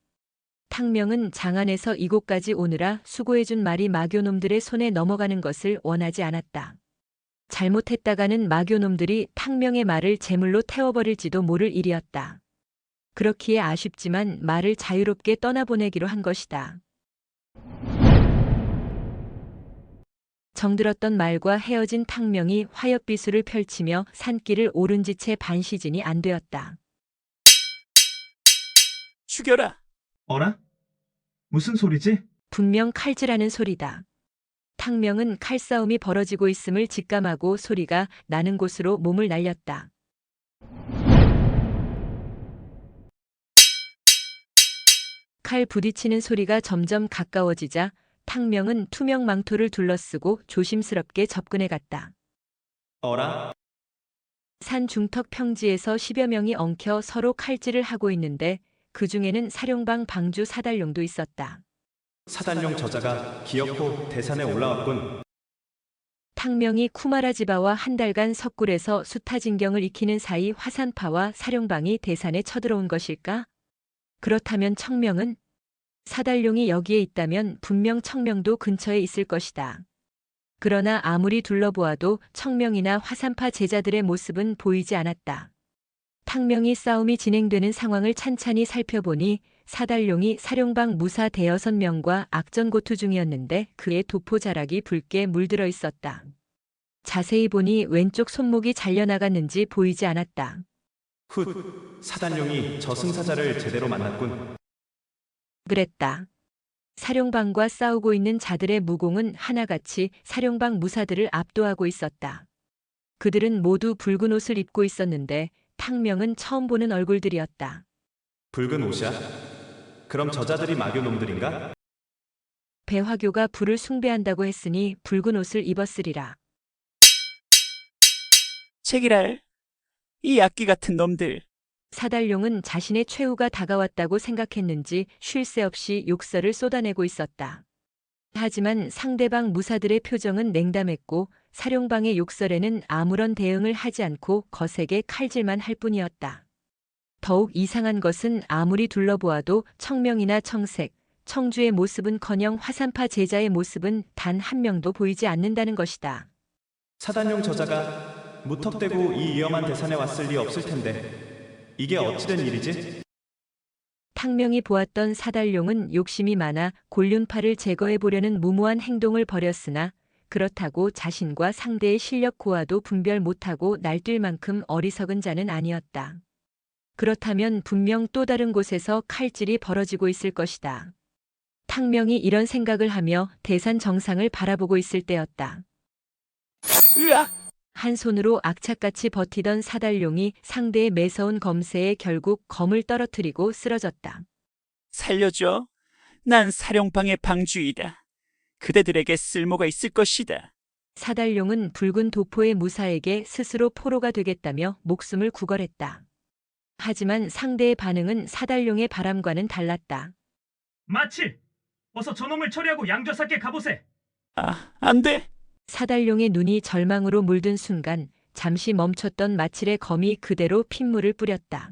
탕명은 장안에서 이곳까지 오느라 수고해준 말이 마교놈들의 손에 넘어가는 것을 원하지 않았다. 잘못했다가는 마교놈들이 탕명의 말을 제물로 태워버릴지도 모를 일이었다. 그렇기에 아쉽지만 말을 자유롭게 떠나보내기로 한 것이다. 정들었던 말과 헤어진 탕명이 화엽비수를 펼치며 산길을 오른 지 채 반시즌이 안 되었다. 죽여라. 어라? 무슨 소리지? 분명 칼질하는 소리다. 탕명은 칼싸움이 벌어지고 있음을 직감하고 소리가 나는 곳으로 몸을 날렸다. 칼 부딪히는 소리가 점점 가까워지자 탕명은 투명 망토를 둘러쓰고 조심스럽게 접근해 갔다. 어라? 산 중턱 평지에서 10여 명이 엉켜 서로 칼질을 하고 있는데 그 중에는 사령방 방주 사달룡도 있었다. 사단용 저자가 기어코 대산에 올라왔군. 탕명이 쿠마라지바와 한 달간 석굴에서 수타진경을 익히는 사이 화산파와 사령방이 대산에 쳐들어온 것일까? 그렇다면 청명은? 사달룡이 여기에 있다면 분명 청명도 근처에 있을 것이다. 그러나 아무리 둘러보아도 청명이나 화산파 제자들의 모습은 보이지 않았다. 탕명이 싸움이 진행되는 상황을 찬찬히 살펴보니 사달룡이 사령방 무사 대여섯 명과 악전고투 중이었는데 그의 도포자락이 붉게 물들어 있었다. 자세히 보니 왼쪽 손목이 잘려나갔는지 보이지 않았다. 사단용이 저승사자를 제대로 만났군. 그랬다. 사령방과 싸우고 있는 자들의 무공은 하나같이 사령방 무사들을 압도하고 있었다. 그들은 모두 붉은 옷을 입고 있었는데 탕명은 처음 보는 얼굴들이었다. 붉은 옷이야? 그럼 저자들이 마교놈들인가? 배화교가 불을 숭배한다고 했으니 붉은 옷을 입었으리라. 제기랄, 이 악귀 같은 놈들. 사달룡은 자신의 최후가 다가왔다고 생각했는지 쉴 새 없이 욕설을 쏟아내고 있었다. 하지만 상대방 무사들의 표정은 냉담했고 사룡방의 욕설에는 아무런 대응을 하지 않고 거세게 칼질만 할 뿐이었다. 더욱 이상한 것은 아무리 둘러보아도 청명이나 청색, 청주의 모습은커녕 화산파 제자의 모습은 단 한 명도 보이지 않는다는 것이다. 사단용 저자가 무턱대고 이 위험한 대산에 왔을 리 없을 텐데 이게 어찌된 일이지? 탕명이 보았던 사달룡은 욕심이 많아 곤륜파를 제거해 보려는 무모한 행동을 벌였으나 그렇다고 자신과 상대의 실력 고하도 분별 못하고 날뛸 만큼 어리석은 자는 아니었다. 그렇다면 분명 또 다른 곳에서 칼질이 벌어지고 있을 것이다. 탕명이 이런 생각을 하며 대산 정상을 바라보고 있을 때였다. 으악! 한 손으로 악착같이 버티던 사달룡이 상대의 매서운 검세에 결국 검을 떨어뜨리고 쓰러졌다. 살려줘. 난 사령방의 방주이다. 그대들에게 쓸모가 있을 것이다. 사달룡은 붉은 도포의 무사에게 스스로 포로가 되겠다며 목숨을 구걸했다. 하지만 상대의 반응은 사달룡의 바람과는 달랐다. 마치! 어서 저놈을 처리하고 양좌사께 가보세! 아, 안 돼. 사달룡의 눈이 절망으로 물든 순간 잠시 멈췄던 마칠의 검이 그대로 핏물을 뿌렸다.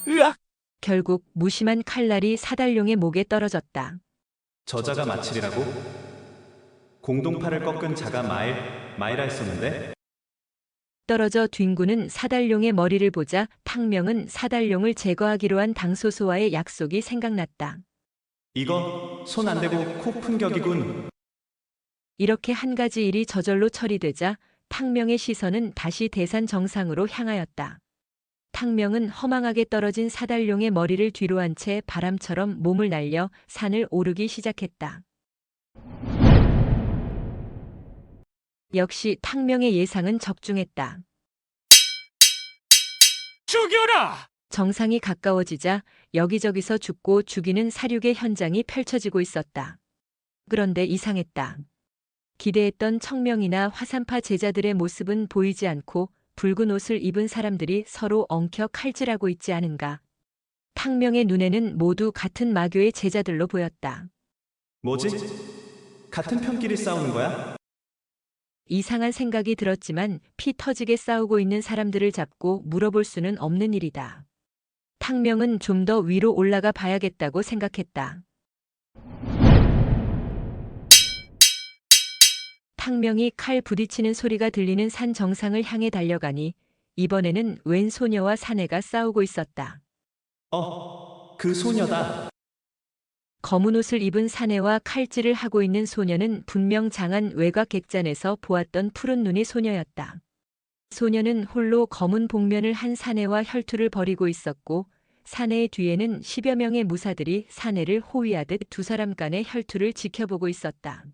으악! 결국 무심한 칼날이 사달룡의 목에 떨어졌다. 저자가 마칠이라고? 공동파를 꺾은 자가 마이라 했었는데? 떨어져 뒹구는 사달룡의 머리를 보자 탕명은 사달룡을 제거하기로 한 당소소와의 약속이 생각났다. 이거 손 안 대고 코 푼 격이군. 이렇게 한 가지 일이 저절로 처리되자 탕명의 시선은 다시 대산 정상으로 향하였다. 탕명은 허망하게 떨어진 사달룡의 머리를 뒤로 한 채 바람처럼 몸을 날려 산을 오르기 시작했다. 역시 탕명의 예상은 적중했다. 죽여라! 정상이 가까워지자 여기저기서 죽고 죽이는 사륙의 현장이 펼쳐지고 있었다. 그런데 이상했다. 기대했던 청명이나 화산파 제자들의 모습은 보이지 않고 붉은 옷을 입은 사람들이 서로 엉켜 칼질하고 있지 않은가. 탕명의 눈에는 모두 같은 마교의 제자들로 보였다. 뭐지? 같은 편끼리 싸우는 거야? 이상한 생각이 들었지만 피 터지게 싸우고 있는 사람들을 잡고 물어볼 수는 없는 일이다. 탕명은 좀 더 위로 올라가 봐야겠다고 생각했다. 탕명이 칼 부딪히는 소리가 들리는 산 정상을 향해 달려가니 이번에는 웬 소녀와 사내가 싸우고 있었다. 그 소녀다. 검은 옷을 입은 사내와 칼질을 하고 있는 소녀는 분명 장안 외곽 객잔에서 보았던 푸른 눈의 소녀였다. 소녀는 홀로 검은 복면을 한 사내와 혈투를 벌이고 있었고 사내의 뒤에는 10여 명의 무사들이 사내를 호위하듯 두 사람 간의 혈투를 지켜보고 있었다.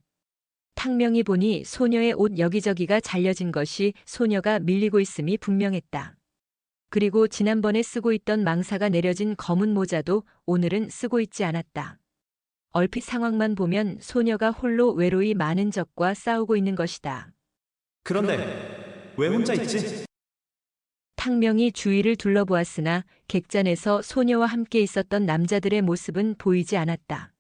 탕명이 보니 소녀의 옷 여기저기가 잘려진 것이 소녀가 밀리고 있음이 분명했다. 그리고 지난번에 쓰고 있던 망사가 내려진 검은 모자도 오늘은 쓰고 있지 않았다. 얼핏 상황만 보면 소녀가 홀로 외로이 많은 적과 싸우고 있는 것이다. 그런데 왜 혼자 있지? 탕명이 주위를 둘러보았으나 객잔에서 소녀와 함께 있었던 남자들의 모습은 보이지 않았다.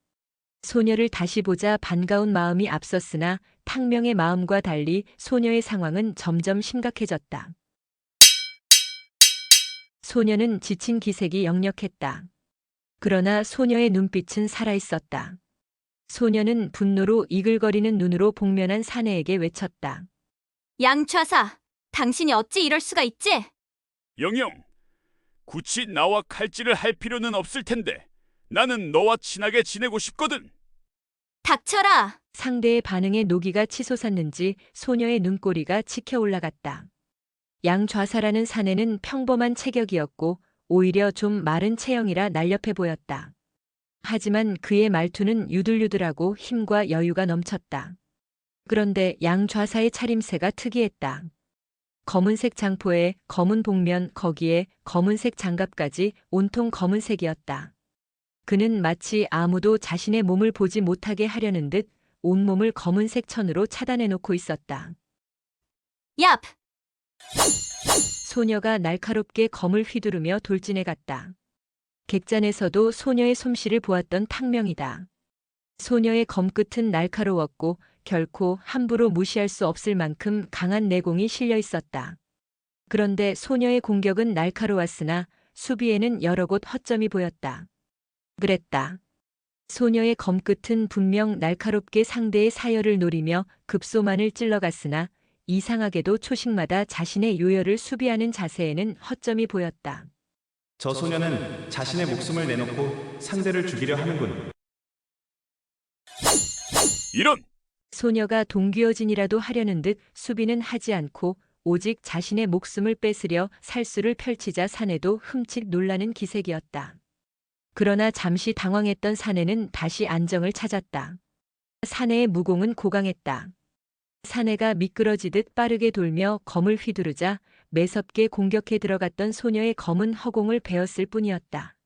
소녀를 다시 보자 반가운 마음이 앞섰으나 탕명의 마음과 달리 소녀의 상황은 점점 심각해졌다. 소녀는 지친 기색이 역력했다. 그러나 소녀의 눈빛은 살아있었다. 소녀는 분노로 이글거리는 눈으로 복면한 사내에게 외쳤다. 양좌사, 당신이 어찌 이럴 수가 있지? 영영, 굳이 나와 칼질을 할 필요는 없을 텐데 나는 너와 친하게 지내고 싶거든. 닥쳐라! 상대의 반응에 노기가 치솟았는지 소녀의 눈꼬리가 치켜 올라갔다. 양좌사라는 사내는 평범한 체격이었고 오히려 좀 마른 체형이라 날렵해 보였다. 하지만 그의 말투는 유들유들하고 힘과 여유가 넘쳤다. 그런데 양좌사의 차림새가 특이했다. 검은색 장포에 검은 복면 거기에 검은색 장갑까지 온통 검은색이었다. 그는 마치 아무도 자신의 몸을 보지 못하게 하려는 듯 온몸을 검은색 천으로 차단해 놓고 있었다. 얍! 소녀가 날카롭게 검을 휘두르며 돌진해 갔다. 객잔에서도 소녀의 솜씨를 보았던 탕명이다. 소녀의 검끝은 날카로웠고 결코 함부로 무시할 수 없을 만큼 강한 내공이 실려 있었다. 그런데 소녀의 공격은 날카로웠으나 수비에는 여러 곳 허점이 보였다. 그랬다. 소녀의 검끝은 분명 날카롭게 상대의 사열을 노리며 급소만을 찔러갔으나 이상하게도 초식마다 자신의 요열을 수비하는 자세에는 허점이 보였다. 저 소녀는 자신의 목숨을 내놓고 상대를 죽이려 하는군. 이런! 소녀가 동귀어진이라도 하려는 듯 수비는 하지 않고 오직 자신의 목숨을 뺏으려 살수를 펼치자 사내도 흠칫 놀라는 기색이었다. 그러나 잠시 당황했던 사내는 다시 안정을 찾았다. 사내의 무공은 고강했다. 사내가 미끄러지듯 빠르게 돌며 검을 휘두르자 매섭게 공격해 들어갔던 소녀의 검은 허공을 베었을 뿐이었다.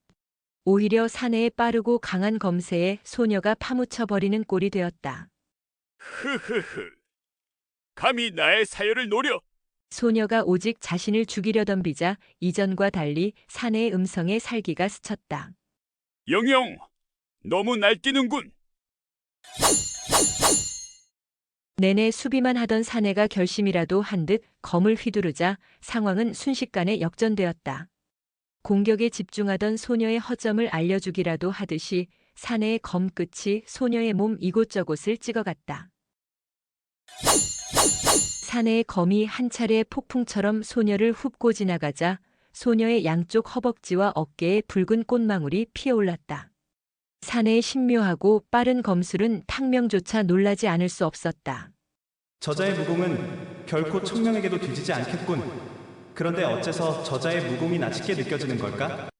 오히려 사내의 빠르고 강한 검세에 소녀가 파묻혀 버리는 꼴이 되었다. 흐흐흐. 감히 나의 사열을 노려! 소녀가 오직 자신을 죽이려 덤비자 이전과 달리 사내의 음성에 살기가 스쳤다. 영영! 너무 날뛰는군! 내내 수비만 하던 사내가 결심이라도 한 듯 검을 휘두르자 상황은 순식간에 역전되었다. 공격에 집중하던 소녀의 허점을 알려주기라도 하듯이 사내의 검끝이 소녀의 몸 이곳저곳을 찍어갔다. 사내의 검이 한 차례 폭풍처럼 소녀를 훅고 지나가자 소녀의 양쪽 허벅지와 어깨에 붉은 꽃망울이 피어올랐다. 사내의 신묘하고 빠른 검술은 탕명조차 놀라지 않을 수 없었다. 저자의 무공은 결코 청명에게도 뒤지지 않겠군. 그런데 어째서 저자의 무공이 나치게 느껴지는 걸까?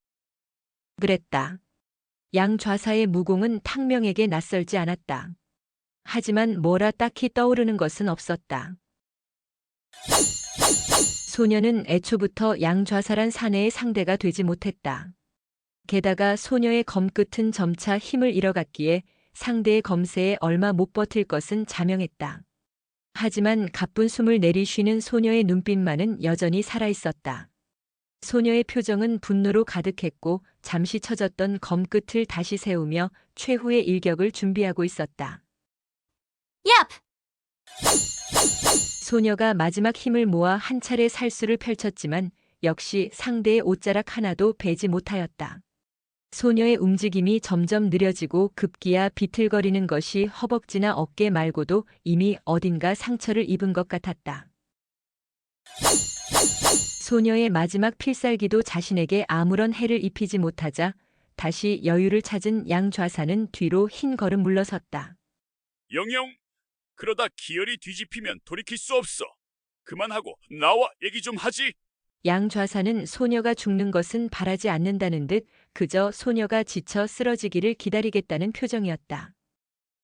그랬다. 양 좌사의 무공은 탕명에게 낯설지 않았다. 하지만 뭐라 딱히 떠오르는 것은 없었다. 소녀는 애초부터 양 좌사란 사내의 상대가 되지 못했다. 게다가 소녀의 검끝은 점차 힘을 잃어갔기에 상대의 검세에 얼마 못 버틸 것은 자명했다. 하지만 가쁜 숨을 내리쉬는 소녀의 눈빛만은 여전히 살아있었다. 소녀의 표정은 분노로 가득했고 잠시 처졌던 검끝을 다시 세우며 최후의 일격을 준비하고 있었다. 얍! 소녀가 마지막 힘을 모아 한 차례 살수를 펼쳤지만 역시 상대의 옷자락 하나도 베지 못하였다. 소녀의 움직임이 점점 느려지고 급기야 비틀거리는 것이 허벅지나 어깨 말고도 이미 어딘가 상처를 입은 것 같았다. 소녀의 마지막 필살기도 자신에게 아무런 해를 입히지 못하자 다시 여유를 찾은 양 좌사는 뒤로 흰 걸음 물러섰다. 영영! 그러다 기혈이 뒤집히면 돌이킬 수 없어. 그만하고 나와 얘기 좀 하지. 양 좌사는 소녀가 죽는 것은 바라지 않는다는 듯 그저 소녀가 지쳐 쓰러지기를 기다리겠다는 표정이었다.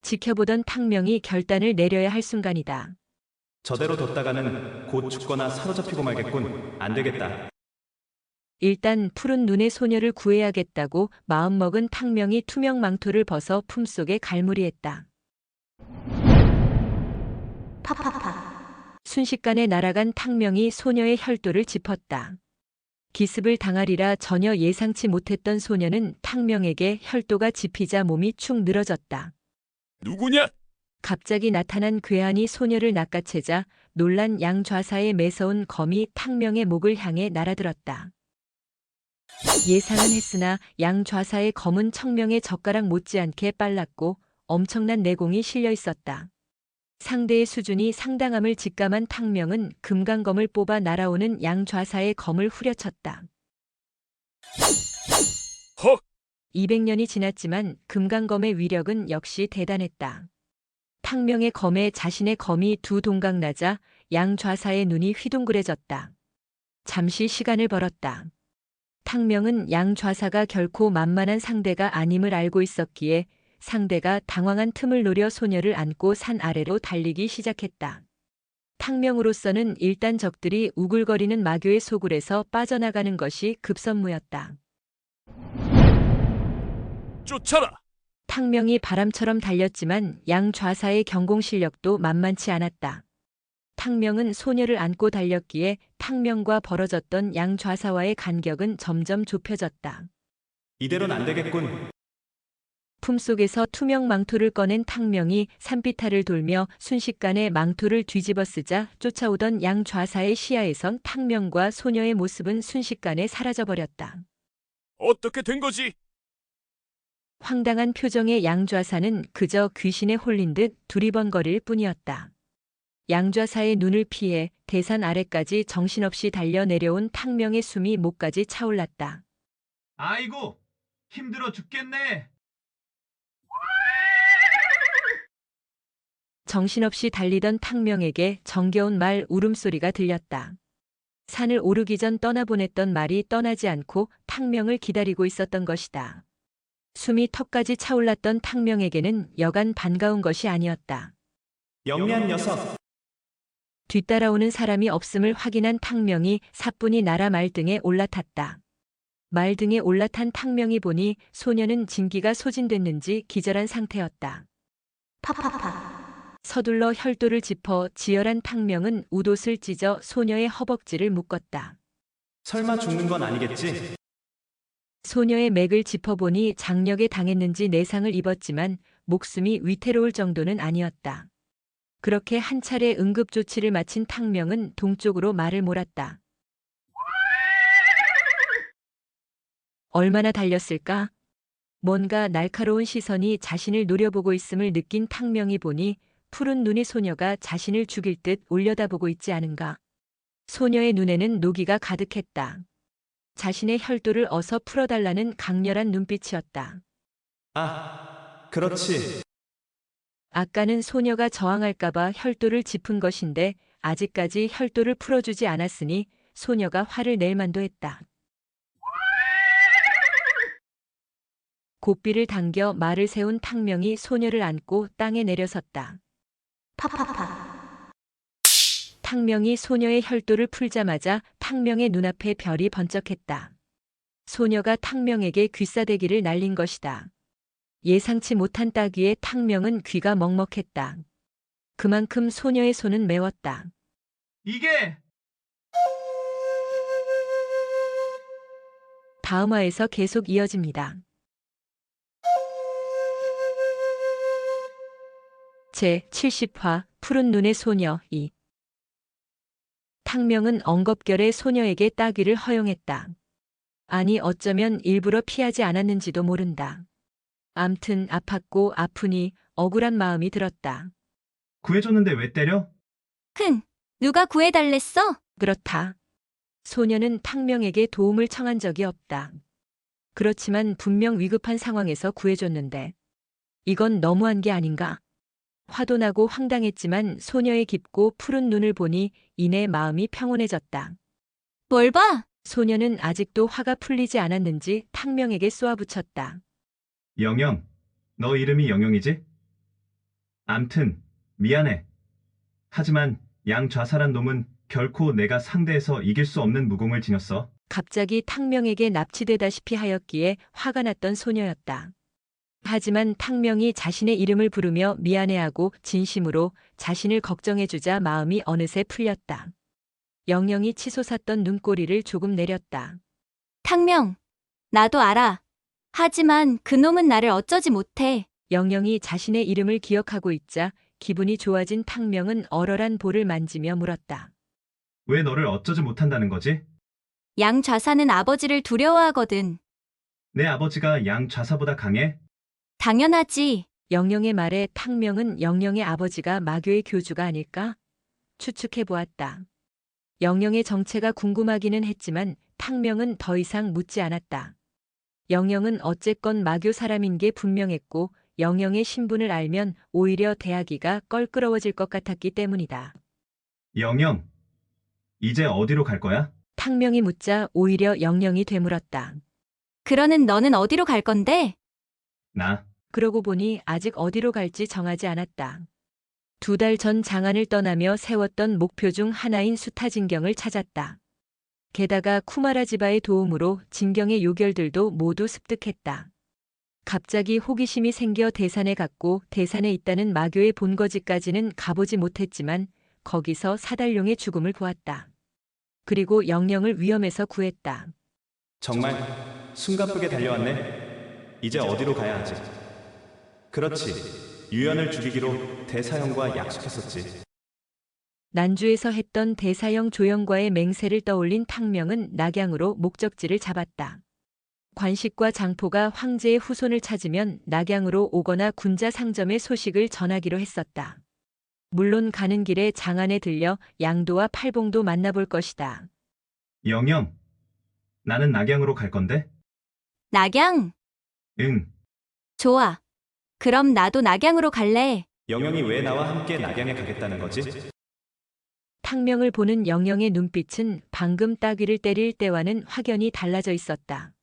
지켜보던 탕명이 결단을 내려야 할 순간이다. 저대로 뒀다가는 곧 죽거나 사로잡히고 말겠군. 안 되겠다. 일단 푸른 눈의 소녀를 구해야겠다고 마음먹은 탕명이 투명 망토를 벗어 품속에 갈무리했다. 파파파. 순식간에 날아간 탕명이 소녀의 혈도를 짚었다. 기습을 당하리라 전혀 예상치 못했던 소녀는 탕명에게 혈도가 짚히자 몸이 축 늘어졌다. 누구냐? 갑자기 나타난 괴한이 소녀를 낚아채자 놀란 양 좌사의 매서운 검이 탕명의 목을 향해 날아들었다. 예상은 했으나 양 좌사의 검은 청명의 젓가락 못지않게 빨랐고 엄청난 내공이 실려 있었다. 상대의 수준이 상당함을 직감한 탕명은 금강검을 뽑아 날아오는 양 좌사의 검을 후려쳤다. 헉! 200년이 지났지만 금강검의 위력은 역시 대단했다. 탕명의 검에 자신의 검이 두 동강 나자 양 좌사의 눈이 휘둥그레졌다. 잠시 시간을 벌었다. 탕명은 양 좌사가 결코 만만한 상대가 아님을 알고 있었기에 상대가 당황한 틈을 노려 소녀를 안고 산 아래로 달리기 시작했다. 탕명으로서는 일단 적들이 우글거리는 마교의 소굴에서 빠져나가는 것이 급선무였다. 쫓아라! 탕명이 바람처럼 달렸지만 양 좌사의 경공 실력도 만만치 않았다. 탕명은 소녀를 안고 달렸기에 탕명과 벌어졌던 양좌사와의 간격은 점점 좁혀졌다. 이대로는 안 되겠군. 품속에서 투명 망토를 꺼낸 탕명이 산비탈을 돌며 순식간에 망토를 뒤집어 쓰자 쫓아오던 양좌사의 시야에선 탕명과 소녀의 모습은 순식간에 사라져버렸다. 어떻게 된 거지? 황당한 표정의 양좌사는 그저 귀신에 홀린 듯 두리번거릴 뿐이었다. 양좌사의 눈을 피해 대산 아래까지 정신없이 달려 내려온 탕명의 숨이 목까지 차올랐다. 아이고, 힘들어 죽겠네. 정신없이 달리던 탕명에게 정겨운 말 울음소리가 들렸다. 산을 오르기 전 떠나보냈던 말이 떠나지 않고 탕명을 기다리고 있었던 것이다. 숨이 턱까지 차올랐던 탕명에게는 여간 반가운 것이 아니었다. 영리한 녀석. 뒤따라오는 사람이 없음을 확인한 탕명이 사뿐히 나라 말등에 올라탔다. 말등에 올라탄 탕명이 보니 소녀는 진기가 소진됐는지 기절한 상태였다. 파파파. 서둘러 혈도를 짚어 지혈한 탕명은 웃옷을 찢어 소녀의 허벅지를 묶었다. 설마 죽는 건 아니겠지? 소녀의 맥을 짚어보니 장력에 당했는지 내상을 입었지만 목숨이 위태로울 정도는 아니었다. 그렇게 한 차례 응급조치를 마친 탕명은 동쪽으로 말을 몰았다. 얼마나 달렸을까? 뭔가 날카로운 시선이 자신을 노려보고 있음을 느낀 탕명이 보니 푸른 눈의 소녀가 자신을 죽일 듯 올려다보고 있지 않은가. 소녀의 눈에는 노기가 가득했다. 자신의 혈도를 어서 풀어달라는 강렬한 눈빛이었다. 아, 그렇지. 아까는 소녀가 저항할까봐 혈도를 짚은 것인데 아직까지 혈도를 풀어주지 않았으니 소녀가 화를 낼 만도 했다. 고삐를 당겨 말을 세운 탕명이 소녀를 안고 땅에 내려섰다. 파파파. 탕명이 소녀의 혈도를 풀자마자 탕명의 눈앞에 별이 번쩍했다. 소녀가 탕명에게 귀싸대기를 날린 것이다. 예상치 못한 따귀에 탕명은 귀가 먹먹했다. 그만큼 소녀의 손은 매웠다. 이게 다음 화에서 계속 이어집니다. 제 70화 푸른 눈의 소녀 2. 탕명은 엉겁결에 소녀에게 따귀를 허용했다. 아니 어쩌면 일부러 피하지 않았는지도 모른다. 암튼 아팠고 아프니 억울한 마음이 들었다. 구해줬는데 왜 때려? 누가 구해달랬어? 그렇다. 소녀는 탕명에게 도움을 청한 적이 없다. 그렇지만 분명 위급한 상황에서 구해줬는데 이건 너무한 게 아닌가? 화도 나고 황당했지만 소녀의 깊고 푸른 눈을 보니 이내 마음이 평온해졌다. 뭘 봐? 소녀는 아직도 화가 풀리지 않았는지 탕명에게 쏘아붙였다. 영영, 너 이름이 영영이지? 암튼 미안해. 하지만 양좌사란 놈은 결코 내가 상대해서 이길 수 없는 무공을 지녔어. 갑자기 탕명에게 납치되다시피 하였기에 화가 났던 소녀였다. 하지만 탕명이 자신의 이름을 부르며 미안해하고 진심으로 자신을 걱정해주자 마음이 어느새 풀렸다. 영영이 치솟았던 눈꼬리를 조금 내렸다. 탕명. 나도 알아. 하지만 그놈은 나를 어쩌지 못해. 영영이 자신의 이름을 기억하고 있자 기분이 좋아진 탕명은 얼얼한 볼을 만지며 물었다. 왜 너를 어쩌지 못한다는 거지? 양좌사는 아버지를 두려워하거든. 내 아버지가 양좌사보다 강해? 당연하지. 영영의 말에 탕명은 영영의 아버지가 마교의 교주가 아닐까? 추측해 보았다. 영영의 정체가 궁금하기는 했지만 탕명은 더 이상 묻지 않았다. 영영은 어쨌건 마교 사람인 게 분명했고 영영의 신분을 알면 오히려 대하기가 껄끄러워질 것 같았기 때문이다. 영영, 이제 어디로 갈 거야? 탕명이 묻자 오히려 영영이 되물었다. 그러는 너는 어디로 갈 건데? 나. 그러고 보니 아직 어디로 갈지 정하지 않았다. 2달 전 장안을 떠나며 세웠던 목표 중 하나인 수타진경을 찾았다. 게다가 쿠마라지바의 도움으로 진경의 요결들도 모두 습득했다. 갑자기 호기심이 생겨 대산에 갔고 대산에 있다는 마교의 본거지까지는 가보지 못했지만 거기서 사달룡의 죽음을 보았다. 그리고 영영을 위험에서 구했다. 정말 숨가쁘게 달려왔네. 이제 어디로 가야 하지? 그렇지. 유연을 죽이기로 대사형과 약속했었지. 난주에서 했던 대사형 조영과의 맹세를 떠올린 탕명은 낙양으로 목적지를 잡았다. 관식과 장포가 황제의 후손을 찾으면 낙양으로 오거나 군자 상점의 소식을 전하기로 했었다. 물론 가는 길에 장안에 들려 양도와 팔봉도 만나볼 것이다. 영영, 나는 낙양으로 갈 건데? 낙양? 응, 좋아. 그럼 나도 낙양으로 갈래. 영영이 왜 나와 함께 낙양에 가겠다는 거지? 탕명을 보는 영영의 눈빛은 방금 따귀를 때릴 때와는 확연히 달라져 있었다.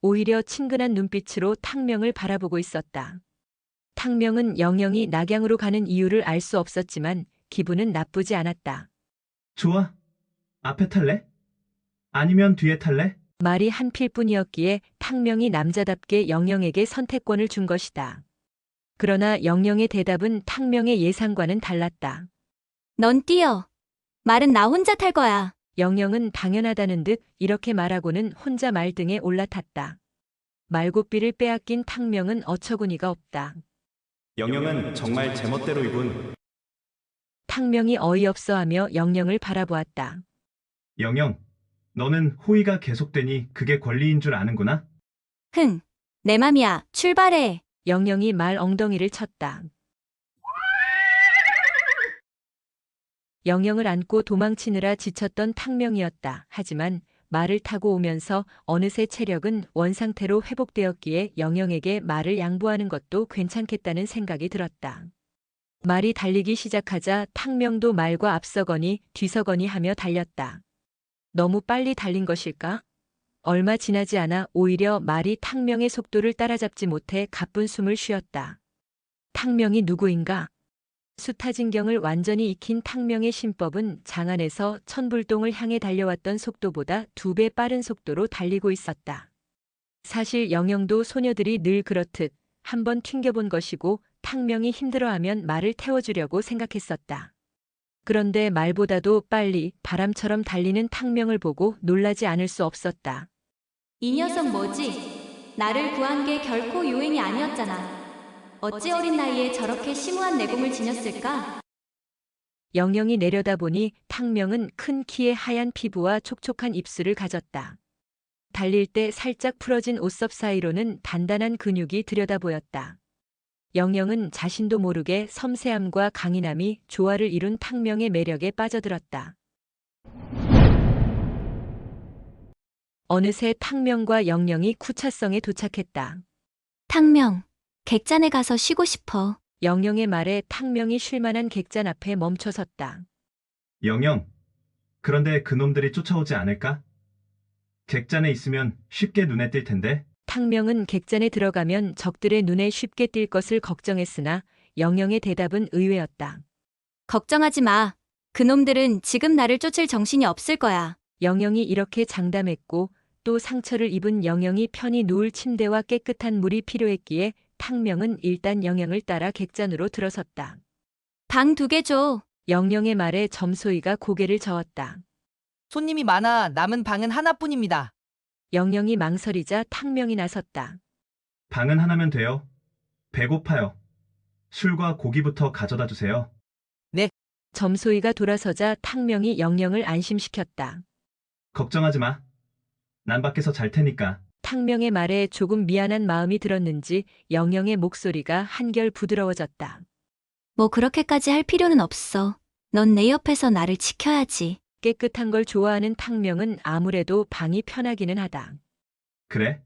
오히려 친근한 눈빛으로 탕명을 바라보고 있었다. 탕명은 영영이 낙양으로 가는 이유를 알 수 없었지만 기분은 나쁘지 않았다. 좋아. 앞에 탈래? 아니면 뒤에 탈래? 말이 한 필뿐이었기에 탕명이 남자답게 영영에게 선택권을 준 것이다. 그러나 영영의 대답은 탕명의 예상과는 달랐다. 넌 뛰어. 말은 나 혼자 탈 거야. 영영은 당연하다는 듯 이렇게 말하고는 혼자 말등에 올라탔다. 말고삐를 빼앗긴 탕명은 어처구니가 없다. 영영은 정말 제멋대로 입은. 탕명이 어이없어하며 영영을 바라보았다. 영영, 너는 호의가 계속되니 그게 권리인 줄 아는구나? 흥. 내 맘이야. 출발해. 영영이 말 엉덩이를 쳤다. 영영을 안고 도망치느라 지쳤던 탕명이었다. 하지만 말을 타고 오면서 어느새 체력은 원상태로 회복되었기에 영영에게 말을 양보하는 것도 괜찮겠다는 생각이 들었다. 말이 달리기 시작하자 탕명도 말과 앞서거니 뒤서거니 하며 달렸다. 너무 빨리 달린 것일까? 얼마 지나지 않아 오히려 말이 탕명의 속도를 따라잡지 못해 가쁜 숨을 쉬었다. 탕명이 누구인가? 수타진경을 완전히 익힌 탕명의 신법은 장안에서 천불동을 향해 달려왔던 속도보다 2배 빠른 속도로 달리고 있었다. 사실 영영도 소녀들이 늘 그렇듯 한번 튕겨본 것이고 탕명이 힘들어하면 말을 태워주려고 생각했었다. 그런데 말보다도 빨리 바람처럼 달리는 탕명을 보고 놀라지 않을 수 없었다. 이 녀석 뭐지? 나를 구한 게 결코 요행이 아니었잖아. 어찌 어린 나이에 저렇게 심오한 내공을 지녔을까? 영영이 내려다보니 탕명은 큰 키에 하얀 피부와 촉촉한 입술을 가졌다. 달릴 때 살짝 풀어진 옷섭 사이로는 단단한 근육이 들여다보였다. 영영은 자신도 모르게 섬세함과 강인함이 조화를 이룬 탕명의 매력에 빠져들었다. 어느새 탕명과 영영이 쿠차성에 도착했다. 탕명, 객잔에 가서 쉬고 싶어. 영영의 말에 탕명이 쉴만한 객잔 앞에 멈춰섰다. 영영, 그런데 그놈들이 쫓아오지 않을까? 객잔에 있으면 쉽게 눈에 띌 텐데. 탕명은 객잔에 들어가면 적들의 눈에 쉽게 띌 것을 걱정했으나 영영의 대답은 의외였다. 걱정하지 마. 그놈들은 지금 나를 쫓을 정신이 없을 거야. 영영이 이렇게 장담했고 또 상처를 입은 영영이 편히 누울 침대와 깨끗한 물이 필요했기에 탕명은 일단 영영을 따라 객잔으로 들어섰다. 방 2개 줘. 영영의 말에 점소이가 고개를 저었다. 손님이 많아 남은 방은 하나뿐입니다. 영영이 망설이자 탕명이 나섰다. 방은 하나면 돼요. 배고파요. 술과 고기부터 가져다 주세요. 점소이가 돌아서자 탕명이 영영을 안심시켰다. 걱정하지 마. 난 밖에서 잘 테니까. 탕명의 말에 조금 미안한 마음이 들었는지 영영의 목소리가 한결 부드러워졌다. 뭐 그렇게까지 할 필요는 없어. 넌 내 옆에서 나를 지켜야지. 깨끗한 걸 좋아하는 탕명은 아무래도 방이 편하기는 하다. 그래?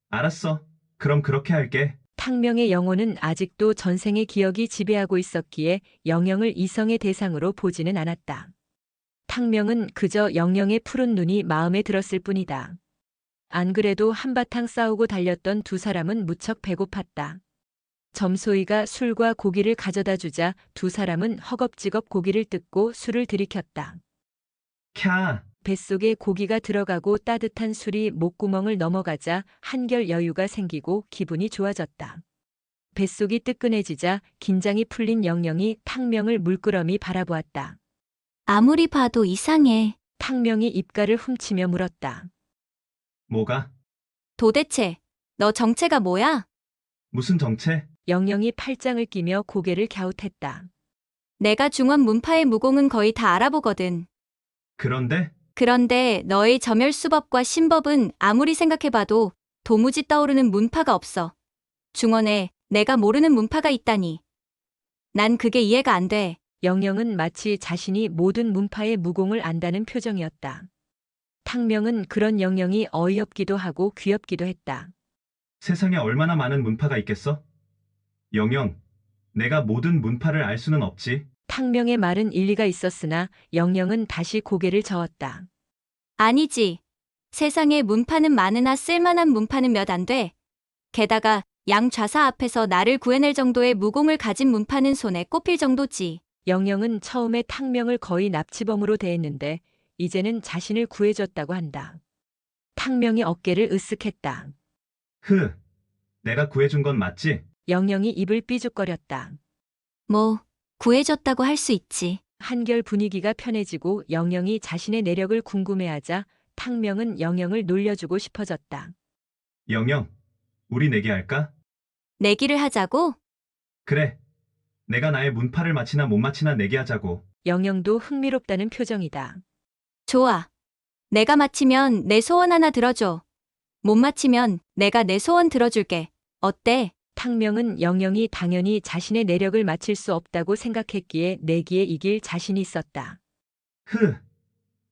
알았어. 그럼 그렇게 할게. 탕명의 영혼은 아직도 전생의 기억이 지배하고 있었기에 영영을 이성의 대상으로 보지는 않았다. 탕명은 그저 영영의 푸른 눈이 마음에 들었을 뿐이다. 안 그래도 한바탕 싸우고 달렸던 두 사람은 무척 배고팠다. 점소이가 술과 고기를 가져다 주자 두 사람은 허겁지겁 고기를 뜯고 술을 들이켰다. 캬, 뱃속에 고기가 들어가고 따뜻한 술이 목구멍을 넘어가자 한결 여유가 생기고 기분이 좋아졌다. 뱃속이 뜨끈해지자 긴장이 풀린 영영이 탕명을 물끄러미 바라보았다. 아무리 봐도 이상해. 탕명이 입가를 훔치며 물었다. 뭐가? 도대체 너 정체가 뭐야? 무슨 정체? 영영이 팔짱을 끼며 고개를 갸웃했다. 내가 중원 문파의 무공은 거의 다 알아보거든. 그런데 그런데 너의 점혈수법과 신법은 아무리 생각해봐도 도무지 떠오르는 문파가 없어. 중원에 내가 모르는 문파가 있다니. 난 그게 이해가 안 돼. 영영은 마치 자신이 모든 문파의 무공을 안다는 표정이었다. 탕명은 그런 영영이 어이없기도 하고 귀엽기도 했다. 세상에 얼마나 많은 문파가 있겠어? 영영, 내가 모든 문파를 알 수는 없지. 탕명의 말은 일리가 있었으나 영영은 다시 고개를 저었다. 아니지. 세상에 문파는 많으나 쓸만한 문파는 몇 안 돼. 게다가 양 좌사 앞에서 나를 구해낼 정도의 무공을 가진 문파는 손에 꼽힐 정도지. 영영은 처음에 탕명을 거의 납치범으로 대했는데 이제는 자신을 구해줬다고 한다. 탕명이 어깨를 으쓱했다. 내가 구해준 건 맞지? 영영이 입을 삐죽거렸다. 뭐, 구해줬다고 할 수 있지. 한결 분위기가 편해지고 영영이 자신의 내력을 궁금해하자 탕명은 영영을 놀려주고 싶어졌다. 영영, 우리 내기할까? 내기를 하자고? 그래. 내가 나의 문파를 맞히나 못 맞히나 내기하자고. 영영도 흥미롭다는 표정이다. 좋아. 내가 맞히면 내 소원 하나 들어줘. 못 맞히면 내가 내 소원 들어줄게. 어때? 탕명은 영영이 당연히 자신의 내력을 맞힐 수 없다고 생각했기에 내기에 이길 자신이 있었다.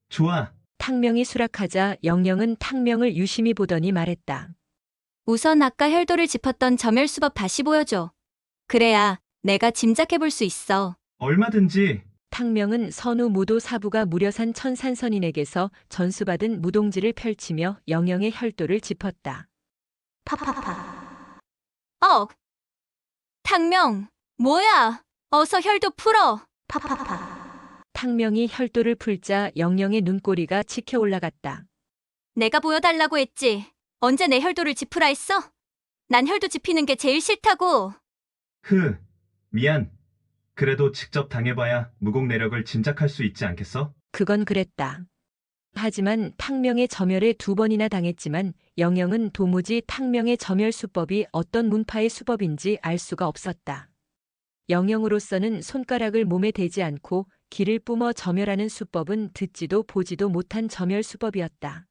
좋아. 탕명이 수락하자 영영은 탕명을 유심히 보더니 말했다. 우선 아까 혈도를 짚었던 점혈수법 다시 보여줘. 그래야 내가 짐작해볼 수 있어. 얼마든지. 탕명은 선우 무도 사부가 무려산 천산선인에게서 전수받은 무동지를 펼치며 영영의 혈도를 짚었다. 파파파. 탕명, 뭐야? 어서 혈도 풀어. 파파파. 탕명이 혈도를 풀자 영영의 눈꼬리가 치켜 올라갔다. 내가 보여달라고 했지. 언제 내 혈도를 짚으라 했어? 난 혈도 짚히는 게 제일 싫다고. 미안. 그래도 직접 당해봐야 무공 내력을 짐작할 수 있지 않겠어? 그건 그랬다. 하지만 탕명의 점혈에 2번이나 당했지만 영영은 도무지 탕명의 점혈 수법이 어떤 문파의 수법인지 알 수가 없었다. 영영으로서는 손가락을 몸에 대지 않고 기를 뿜어 점혈하는 수법은 듣지도 보지도 못한 점혈 수법이었다.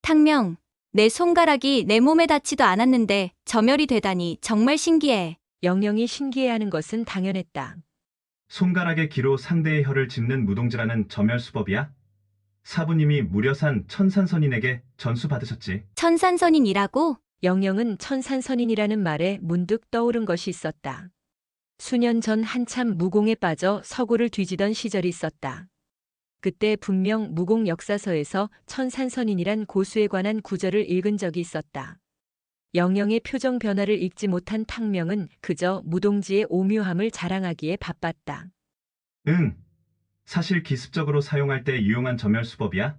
탕명, 내 손가락이 내 몸에 닿지도 않았는데 점혈이 되다니 정말 신기해. 영영이 신기해하는 것은 당연했다. 손가락의 기로 상대의 혀를 짚는 무동지라는 점혈수법이야? 사부님이 무려산 천산선인에게 전수받으셨지. 천산선인이라고? 영영은 천산선인이라는 말에 문득 떠오른 것이 있었다. 수년 전 한참 무공에 빠져 서고를 뒤지던 시절이 있었다. 그때 분명 무공 역사서에서 천산선인이란 고수에 관한 구절을 읽은 적이 있었다. 영영의 표정 변화를 읽지 못한 탕명은 그저 무동지의 오묘함을 자랑하기에 바빴다. 사실 기습적으로 사용할 때 유용한 점혈수법이야?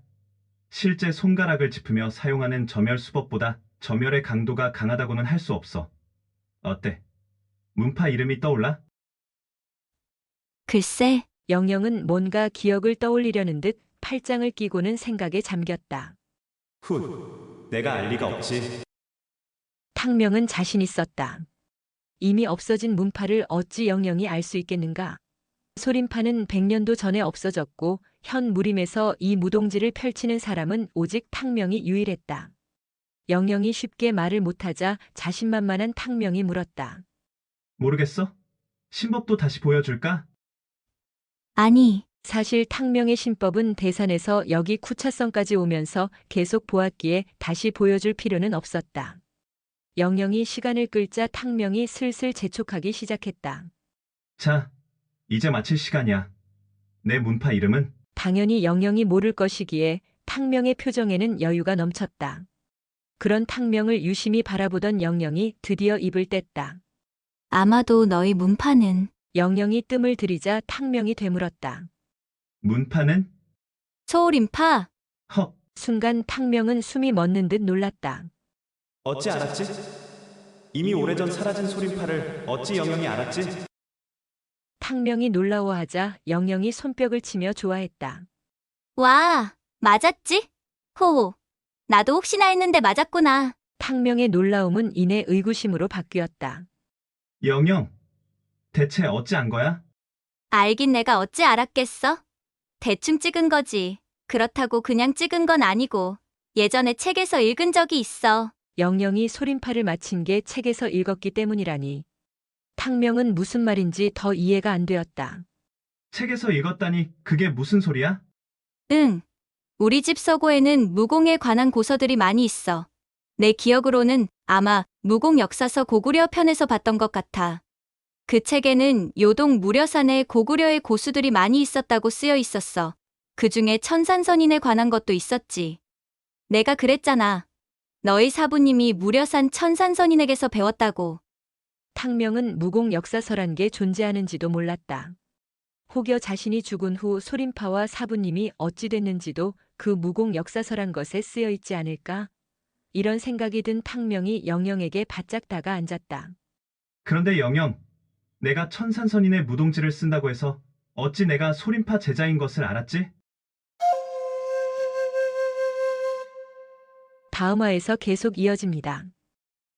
실제 손가락을 짚으며 사용하는 점혈수법보다 점혈의 강도가 강하다고는 할 수 없어. 어때? 문파 이름이 떠올라? 글쎄, 영영은 뭔가 기억을 떠올리려는 듯 팔짱을 끼고는 생각에 잠겼다. 내가 알 리가 없지. 탕명은 자신 있었다. 이미 없어진 문파를 어찌 영영이 알 수 있겠는가? 소림파는 100년도 전에 없어졌고 현 무림에서 이 무동지를 펼치는 사람은 오직 탕명이 유일했다. 영영이 쉽게 말을 못하자 자신만만한 탕명이 물었다. 모르겠어? 신법도 다시 보여줄까? 아니, 사실 탕명의 신법은 대산에서 여기 쿠차성까지 오면서 계속 보았기에 다시 보여줄 필요는 없었다. 영영이 시간을 끌자 탕명이 슬슬 재촉하기 시작했다. 자, 이제 마칠 시간이야. 내 문파 이름은? 당연히 영영이 모를 것이기에 탕명의 표정에는 여유가 넘쳤다. 그런 탕명을 유심히 바라보던 영영이 드디어 입을 뗐다. 아마도 너희 문파는 영영이 뜸을 들이자 탕명이 되물었다. 문파는? 소림파? 헉, 순간 탕명은 숨이 멎는 듯 놀랐다. 어찌 알았지? 이미 오래전 사라진 소림파를 어찌 영영이 알았지? 탕명이 놀라워하자 영영이 손뼉을 치며 좋아했다. 와, 맞았지? 호호. 나도 혹시나 했는데 맞았구나. 탕명의 놀라움은 이내 의구심으로 바뀌었다. 영영, 대체 어찌 안 거야? 알긴 내가 어찌 알았겠어? 대충 찍은 거지. 그렇다고 그냥 찍은 건 아니고 예전에 책에서 읽은 적이 있어. 영영이 소림파를 마친 게 책에서 읽었기 때문이라니. 탕명은 무슨 말인지 더 이해가 안 되었다. 책에서 읽었다니 그게 무슨 소리야? 응. 우리 집 서고에는 무공에 관한 고서들이 많이 있어. 내 기억으로는 아마 무공 역사서 고구려 편에서 봤던 것 같아. 그 책에는 요동 무려산에 고구려의 고수들이 많이 있었다고 쓰여 있었어. 그 중에 천산선인에 관한 것도 있었지. 내가 그랬잖아. 너희 사부님이 무려산 천산선인에게서 배웠다고. 탕명은 무공 역사서란 게 존재하는지도 몰랐다. 혹여 자신이 죽은 후 소림파와 사부님이 어찌 됐는지도 그 무공 역사서란 것에 쓰여 있지 않을까? 이런 생각이 든 탕명이 영영에게 바짝 다가 앉았다. 그런데 영영, 내가 천산선인의 무동지를 쓴다고 해서 어찌 내가 소림파 제자인 것을 알았지? 다음 화에서 계속 이어집니다.